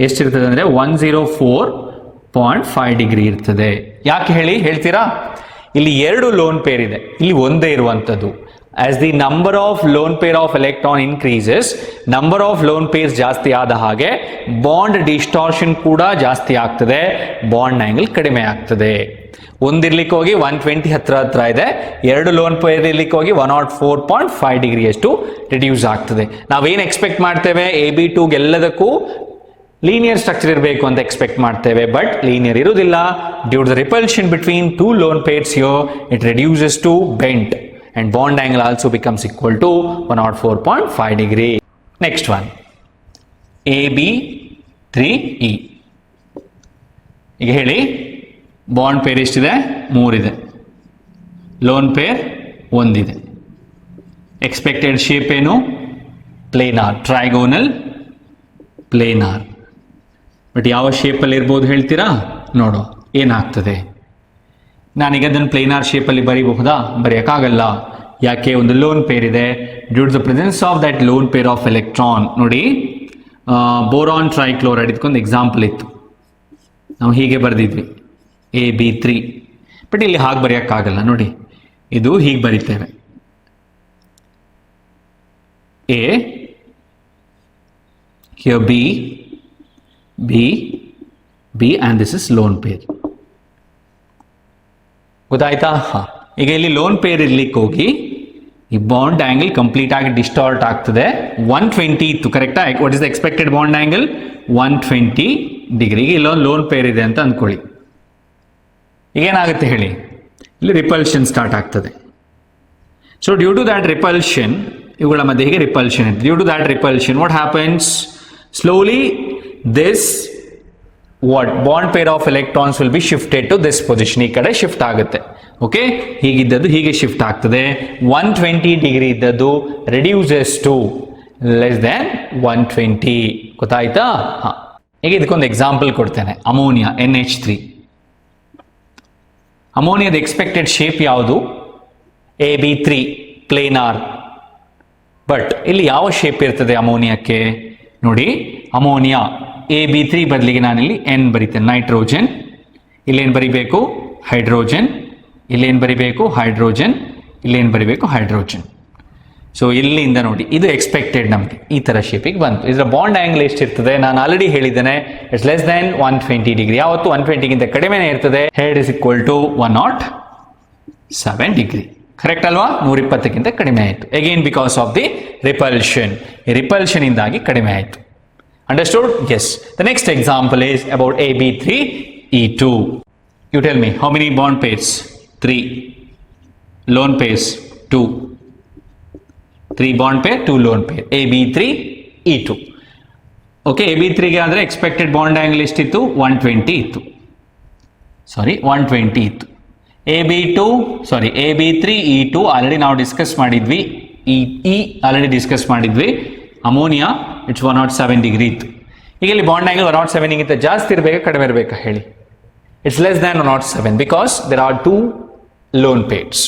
ಎಷ್ಟಿರ್ತದೆ ಅಂದ್ರೆ 104.5 ಡಿಗ್ರಿ ಇರ್ತದೆ. ಯಾಕೆ ಹೇಳ್ತೀರಾ? ಇಲ್ಲಿ ಎರಡು ಲೋನ್ ಪೇರ್ ಇದೆ, ಇಲ್ಲಿ ಒಂದೇ ಇರುವಂತದ್ದು. As the number of lone pair of electron increases, number of lone pairs ಜಾಸ್ತಿ ಆದ ಹಾಗೆ ಬಾಂಡ್ ಡಿಸ್ಟಾರ್ಷನ್ ಕೂಡ ಜಾಸ್ತಿ ಆಗ್ತದೆ, ಬಾಂಡ್ ಆಂಗಲ್ ಕಡಿಮೆ ಆಗ್ತದೆ. ಒಂದಿರ್ಲಿಕ್ಕೆ ಹೋಗಿ 120 ಹತ್ರ ಇದೆ, ಎರಡು ಲೋನ್ ಪೇರ್ ಇರ್ಲಿಕ್ಕೆ ಹೋಗಿ 104.5 ಡಿಗ್ರಿ ಅಷ್ಟು ರಿಡ್ಯೂಸ್ ಆಗ್ತದೆ. ನಾವೇನು ಎಕ್ಸ್ಪೆಕ್ಟ್ ಮಾಡ್ತೇವೆ? AB2 ಎಲ್ಲದಕ್ಕೂ ಲೀನಿಯರ್ ಸ್ಟ್ರಕ್ಚರ್ ಇರಬೇಕು ಅಂತ ಎಕ್ಸ್ಪೆಕ್ಟ್ ಮಾಡ್ತೇವೆ, ಬಟ್ ಲೀನಿಯರ್ ಇರುವುದಿಲ್ಲ. Due to the repulsion between two lone pairs here, it reduces to bent. And bond angle also becomes equal to 104.5 degree. Next one, AB3E. ಈಗ ಹೇಳಿ, bond pair ಎಷ್ಟಿದೆ? 3 ಇದೆ, lone pair 1 ಇದೆ. Expected shape ಏನು? Planar, trigonal planar. But ಯಾವ ಶೇಪಲ್ಲಿ ಇರ್ಬೋದು ಹೇಳ್ತೀರಾ? ನೋಡು ಏನಾಗ್ತದೆ. ನಾನೀಗ ಅದನ್ನು ಪ್ಲೇನಾರ್ ಶೇಪಲ್ಲಿ ಬರೀಬಹುದಾ? ಬರೆಯೋಕ್ಕಾಗಲ್ಲ. ಯಾಕೆ? ಒಂದು ಲೋನ್ ಪೇರ್ ಇದೆ. Due to the presence of that lone pair of electron. ನೋಡಿ, ಬೋರಾನ್ ಟ್ರೈಕ್ಲೋರೈಡ್ ಇದಕ್ಕೊಂದು ಎಕ್ಸಾಂಪಲ್ ಇತ್ತು, ನಾವು ಹೀಗೆ ಬರೆದಿದ್ವಿ AB3. ಬಟ್ ಇಲ್ಲಿ ಹಾಗೆ ಬರೆಯೋಕ್ಕಾಗಲ್ಲ. ನೋಡಿ, ಇದು ಹೀಗೆ ಬರಿತೇವೆ, A, here B, and this is lone pair. ಗೊತ್ತಾಯ್ತಾ? ಈಗ ಇಲ್ಲಿ ಲೋನ್ ಪೇರ್ ಇರ್ಲಿಕ್ಕೆ ಹೋಗಿ ಈ ಬಾಂಡ್ ಆಂಗಲ್ ಕಂಪ್ಲೀಟ್ ಆಗಿ ಡಿಸ್ಟಾರ್ಟ್ ಆಗ್ತದೆ. 120 ಇತ್ತು, ಕರೆಕ್ಟಾ? What is the expected bond angle? 120 ಡಿಗ್ರಿಗೆ ಇಲ್ಲೊಂದು ಲೋನ್ ಪೇರ್ ಇದೆ ಅಂತ ಅಂದ್ಕೊಳ್ಳಿ. ಈಗೇನಾಗುತ್ತೆ ಹೇಳಿ? ಇಲ್ಲಿ ರಿಪಲ್ಷನ್ ಸ್ಟಾರ್ಟ್ ಆಗ್ತದೆ. So due to that repulsion, ಇವುಗಳ ಮಧ್ಯೆ ಹೀಗೆ ರಿಪಲ್ಷನ್ ಇದೆ. Due to that repulsion what happens? Slowly this bond pair of electrons will be shifted to this position. ಈ ಕಡೆ ಶಿಫ್ಟ್ ಆಗುತ್ತೆ. ಓಕೆ, ಹೀಗಿದ್ದದ್ದು ಹೀಗೆ ಶಿಫ್ಟ್ ಆಗ್ತದೆ. 120 ಡಿಗ್ರಿ ಇದ್ದದ್ದು ರಿಡ್ಯೂಸಸ್ ಟು ಲೆಸ್ ದೆನ್ 120. ಗೊತ್ತಾಯ್ತಾ? ಈಗ ಇದಕ್ಕೊಂದು ಎಕ್ಸಾಂಪಲ್ ಕೊಡ್ತೇನೆ. Ammonia NH3. ಅಮೋನಿಯಾದ ಎಕ್ಸ್ಪೆಕ್ಟೆಡ್ ಶೇಪ್ ಯಾವುದು? AB3 planar. ಬಟ್ ಇಲ್ಲಿ ಯಾವ ಶೇಪ್ ಇರ್ತದೆ ಅಮೋನಿಯಾಕ್ಕೆ? ನೋಡಿ, ಅಮೋನಿಯಾ AB3 ಬದಲಿಗೆ ನಾನಿಲ್ಲಿ N ಬರೀತೇನೆ, ನೈಟ್ರೋಜನ್. ಇಲ್ಲೇನು ಬರಿಬೇಕು? ಹೈಡ್ರೋಜನ್. ಇಲ್ಲೇನು ಬರಿಬೇಕು? ಹೈಡ್ರೋಜನ್. ಇಲ್ಲೇನು ಬರಿಬೇಕು? ಹೈಡ್ರೋಜನ್. ಸೊ ಇಲ್ಲಿಂದ ನೋಡಿ, ಇದು ಎಕ್ಸ್ಪೆಕ್ಟೆಡ್ ನಮಗೆ ಈ ಥರ ಶೇಪಿಗೆ ಬಂತು. ಇದರ ಬಾಂಡ್ ಆಂಗಲ್ ಎಷ್ಟಿರ್ತದೆ? ನಾನು ಆಲ್ರೆಡಿ ಹೇಳಿದ್ದೇನೆ, ಇಟ್ಸ್ ಲೆಸ್ ದೆನ್ 120 ಡಿಗ್ರಿ. ಯಾವತ್ತು 120ಗಿಂತ ಕಡಿಮೆನೇ ಇರ್ತದೆ. Head is equal to 107 degree. Correct ಅಲ್ವಾ? 120ಕ್ಕಿಂತ ಕಡಿಮೆ ಆಯಿತು. Again because of the repulsion. ಈ ರಿಪಲ್ಷನ್ ಇಂದಾಗಿ ಕಡಿಮೆ ಆಯಿತು. Understood? Yes. The next example is about AB3E2. You tell me, how many bond pairs? 3. Lone pairs? 2. 3 bond pair, 2 lone pair. AB3, E2. Okay, AB3 ಗೆ ಅಂದರೆ expected bond angle ಎಷ್ಟಿತ್ತು? 120 ಇತ್ತು. ಸಾರಿ 120 ಇತ್ತು. AB3 E2 already ನಾವು discuss ಮಾಡಿದ್ವಿ. E already discuss ಮಾಡಿದ್ವಿ. Ammonia it's 107 degree ಇತ್ತು. ಈಗ ಇಲ್ಲಿ ಬಾಂಡ್ ಆಂಗಲ್ 107 ಗಿಂತ ಜಾಸ್ತಿ ಇರಬೇಕಾ ಕಡಿಮೆ ಇರಬೇಕಾ ಹೇಳಿ? It's less than 107 because there are 2 lone pairs.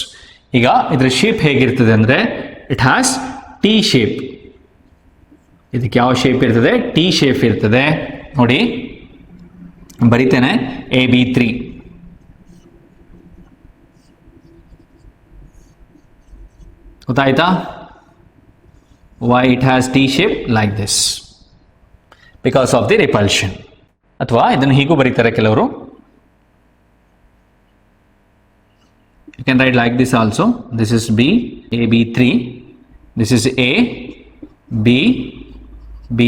ಈಗ ಇದರ ಶೇಪ್ ಹೇಗಿರ್ತದೆ ಅಂದರೆ ಇಟ್ ಹ್ಯಾಸ್ ಟಿ ಶೇಪ್. ಇದಕ್ಕೆ ಯಾವ ಶೇಪ್ ಇರ್ತದೆ? ಟಿ ಶೇಪ್ ಇರ್ತದೆ. ನೋಡಿ ಬರಿತೇನೆ, AB3 ಗೊತ್ತಾಯ್ತಾ? Why it has T shape like this? Because of the repulsion. ಅಥವಾ ಇದನ್ನು ಹೀಗೂ ಬರೀತಾರೆ ಕೆಲವರು. You can write like this also. This is B, AB3. This is A, B, B,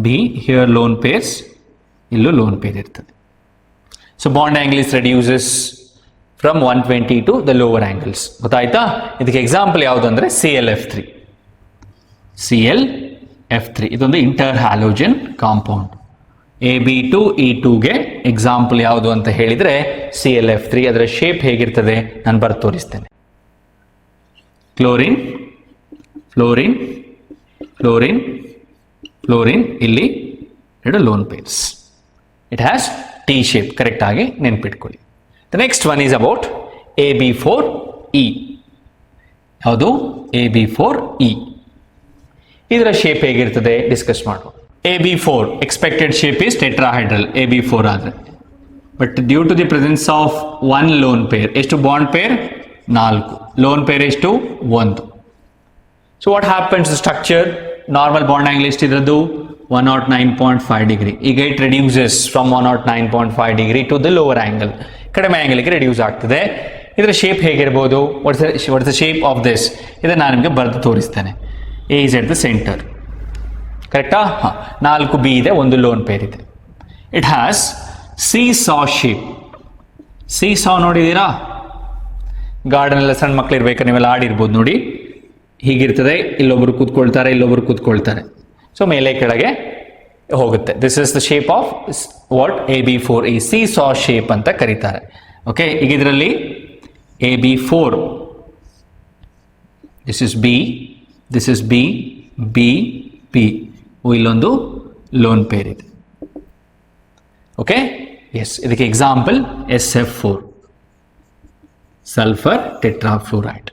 B. Here lone pairs. Illu lone pair irtade. So bond angle is reduces from 120 to the lower angles. ಗೊತ್ತಾಯ್ತಾ? ಇದಕ್ಕೆ example ಯಾವುದು ಅಂದರೆ ClF3. ClF3 ಇದೊಂದು interhalogen compound. AB2 E2ಗೆ example ಯಾವುದು ಅಂತ ಹೇಳಿದರೆ ClF3. ಅದರ ಶೇಪ್ ಹೇಗಿರ್ತದೆ ನಾನು ಬರೆದು ತೋರಿಸ್ತೇನೆ. Chlorine, fluorine, fluorine, fluorine. ಇಲ್ಲಿ 2 lone pairs. It has T shape. Correct ಆಗಿ ನೆನ್ಪಿಟ್ಕೊಳ್ಳಿ. The next one is about AB4E. ಯಾವುದು? AB4E. ಇದರ ಶೇಪ್ ಹೇಗಿರ್ತದೆ ಡಿಸ್ಕಸ್ ಮಾಡುವ. AB4 expected shape is tetrahedral. AB4 ಆದರೆ but due to the presence of 1 lone pair. ಎಷ್ಟು bond pair? 4. Lone pair ಎಷ್ಟು? 1. So what happens structure? Normal bond angle ಎಷ್ಟಿರೋದು? 109.5 degree. ಈಗ it reduces from 109.5 degree to the lower angle. ಕಡಿಮೆ ಆಂಗಲ್ಗೆ reduce ಆಗ್ತದೆ. ಇದರ shape ಹೇಗಿರ್ಬೋದು? What's the shape of this? ಇದನ್ನು ನಾನು ನಿಮಗೆ ಬರೆದು ತೋರಿಸ್ತೇನೆ. A is at the center. ಕರೆಕ್ಟಾ? ಹಾಂ. 4 B ಇದೆ, 1 ಲೋನ್ ಪೇರ್ ಇದೆ. It has seesaw shape. Seesaw ನೋಡಿದ್ದೀರಾ? ಗಾರ್ಡನ್ ಎಲ್ಲ ಸಣ್ಣ ಮಕ್ಳು ಇರ್ಬೇಕಾದ್ರೆ ನೀವೆಲ್ಲ ಆಡಿರ್ಬೋದು ನೋಡಿ. ಹೀಗಿರ್ತದೆ. ಇಲ್ಲೊಬ್ರು ಕೂತ್ಕೊಳ್ತಾರೆ, ಇಲ್ಲೊಬ್ರು ಕೂತ್ಕೊಳ್ತಾರೆ. ಸೊ ಮೇಲೆ ಕೆಳಗೆ ಹೋಗುತ್ತೆ. This is the shape of what AB4E. Seesaw shape ಅಂತ ಕರೀತಾರೆ. ಓಕೆ, ಈಗ ಇದರಲ್ಲಿ AB4 this is B, this is B, B, P. ಇಲ್ಲೊಂದು ಲೋನ್ ಪೇರ್ ಇದೆ. Okay, yes. ಇದಕ್ಕೆ ಎಕ್ಸಾಂಪಲ್ SF4 ಸಲ್ಫರ್ ಟೆಟ್ರಾಫ್ಲೋರೈಡ್.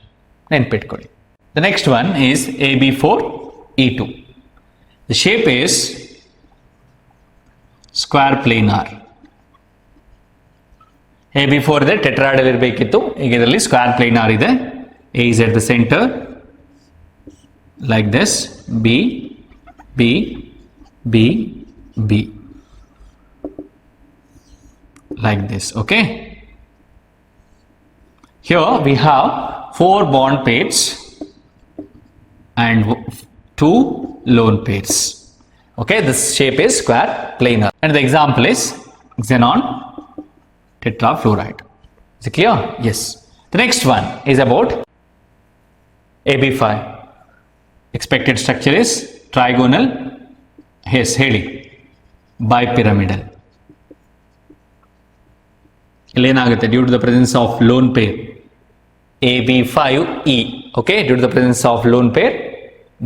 ನೆನ್ಪಿಟ್ಕೊಳ್ಳಿ. The next one is AB4E2. The shape is square planar. AB4 ಇದೆ, tetrahedral ಇರಬೇಕಿತ್ತು. ಈಗ ಇದರಲ್ಲಿ ಸ್ಕ್ವೇರ್ ಪ್ಲೇನಾರ್ ಇದೆ. A is at the center like this. B, B, B, B, like this. Okay, here we have 4 bond pairs and 2 lone pairs. Okay, this shape is square planar and the example is xenon tetrafluoride. Is it clear? Yes. The next one is about AB5. Expected structure is trigonal. Yes, ಹೇಳಿ. Bipyramidal. ಇಲ್ಲೇನಾಗುತ್ತೆ? Due to the presence of lone pair AB5E. Okay, due to the presence of lone pair,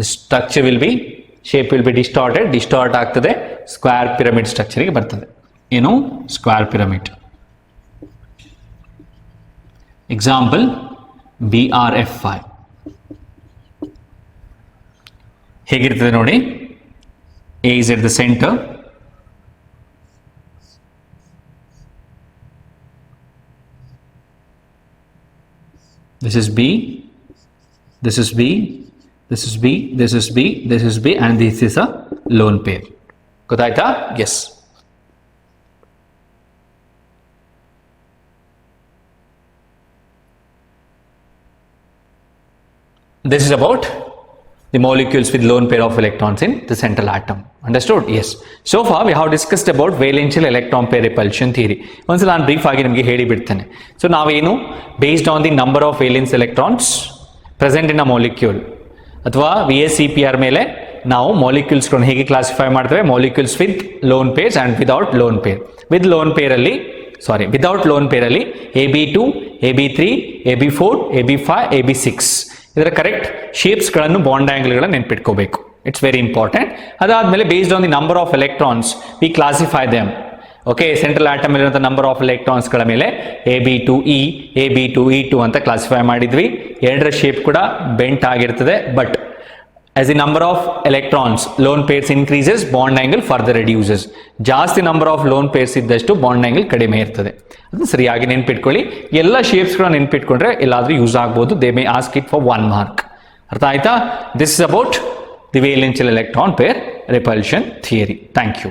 the structure will be, shape will be distorted. Distort ಆಗ್ತದೆ, square pyramid ಸ್ಟ್ರಕ್ಚರ್ಗೆ ಬರ್ತದೆ. ಏನು? Square pyramid. Example BRF5. ಹೇಗಿರ್ತದೆ ನೋಡಿ. A is at the center. This is B, this is B, this is B, this is B, this is B, and this is a lone pair. ಗೊತ್ತಾಯ್ತಾ? Yes. This is about the molecules with lone pair of electrons in the central atom. Understood? Yes. So far we have discussed about valential electron pair repulsion theory. Once ನಾನು brief ಆಗಿ ನಿಮಗೆ ಹೇಳಿ ಬಿಡ್ತೇನೆ. So ನಾವೇನು based on the number of valence electrons present in a molecule ಅಥವಾ VSEPR ಮೇಲೆ ನಾವು ಮಾಲಿಕ್ಯೂಲ್ಸ್ಗಳನ್ನು ಹೇಗೆ ಕ್ಲಾಸಿಫೈ ಮಾಡ್ತೇವೆ, molecules with lone pairs and without lone pair. With lone ಪೇರಲ್ಲಿ ವಿದೌಟ್ ಲೋನ್ ಪೇರಲ್ಲಿ AB2, AB3, AB4, AB5, AB6 ಇದರ ಕರೆಕ್ಟ್ ಶೇಪ್ಸ್ಗಳನ್ನು ಬಾಂಡ್ ಆಂಗಲ್ಗಳನ್ನು ನೆನ್ಪಿಟ್ಕೋಬೇಕು. It's very important. ಅದಾದಮೇಲೆ based on the number of electrons we classify them. Okay, central atom ಇರುವಂಥ number of ಎಲೆಕ್ಟ್ರಾನ್ಸ್ಗಳ ಮೇಲೆ AB2E, AB2E2 ಅಂತ ಕ್ಲಾಸಿಫೈ ಮಾಡಿದ್ವಿ. ಎರಡರ ಶೇಪ್ ಕೂಡ ಬೆಂಟ್ ಆಗಿರ್ತದೆ. But as the number of electrons lone pairs increases, bond angle further reduces. ಜಾಸ್ತಿ number of lone pairs ಇದ್ದಷ್ಟು bond angle ಕಡಿಮೆ ಇರ್ತದೆ. ಅದನ್ನು ಸರಿಯಾಗಿ ನೆನ್ಪಿಟ್ಕೊಳ್ಳಿ. ಎಲ್ಲ ಶೇಪ್ಸ್ಗಳನ್ನ ನೆನ್ಪಿಟ್ಕೊಂಡ್ರೆ ಎಲ್ಲಾದರೂ ಯೂಸ್ ಆಗ್ಬೋದು. They may ask it for 1 mark. ಅರ್ಥ ಆಯ್ತಾ? This is about the valence shell electron pair repulsion theory. Thank you.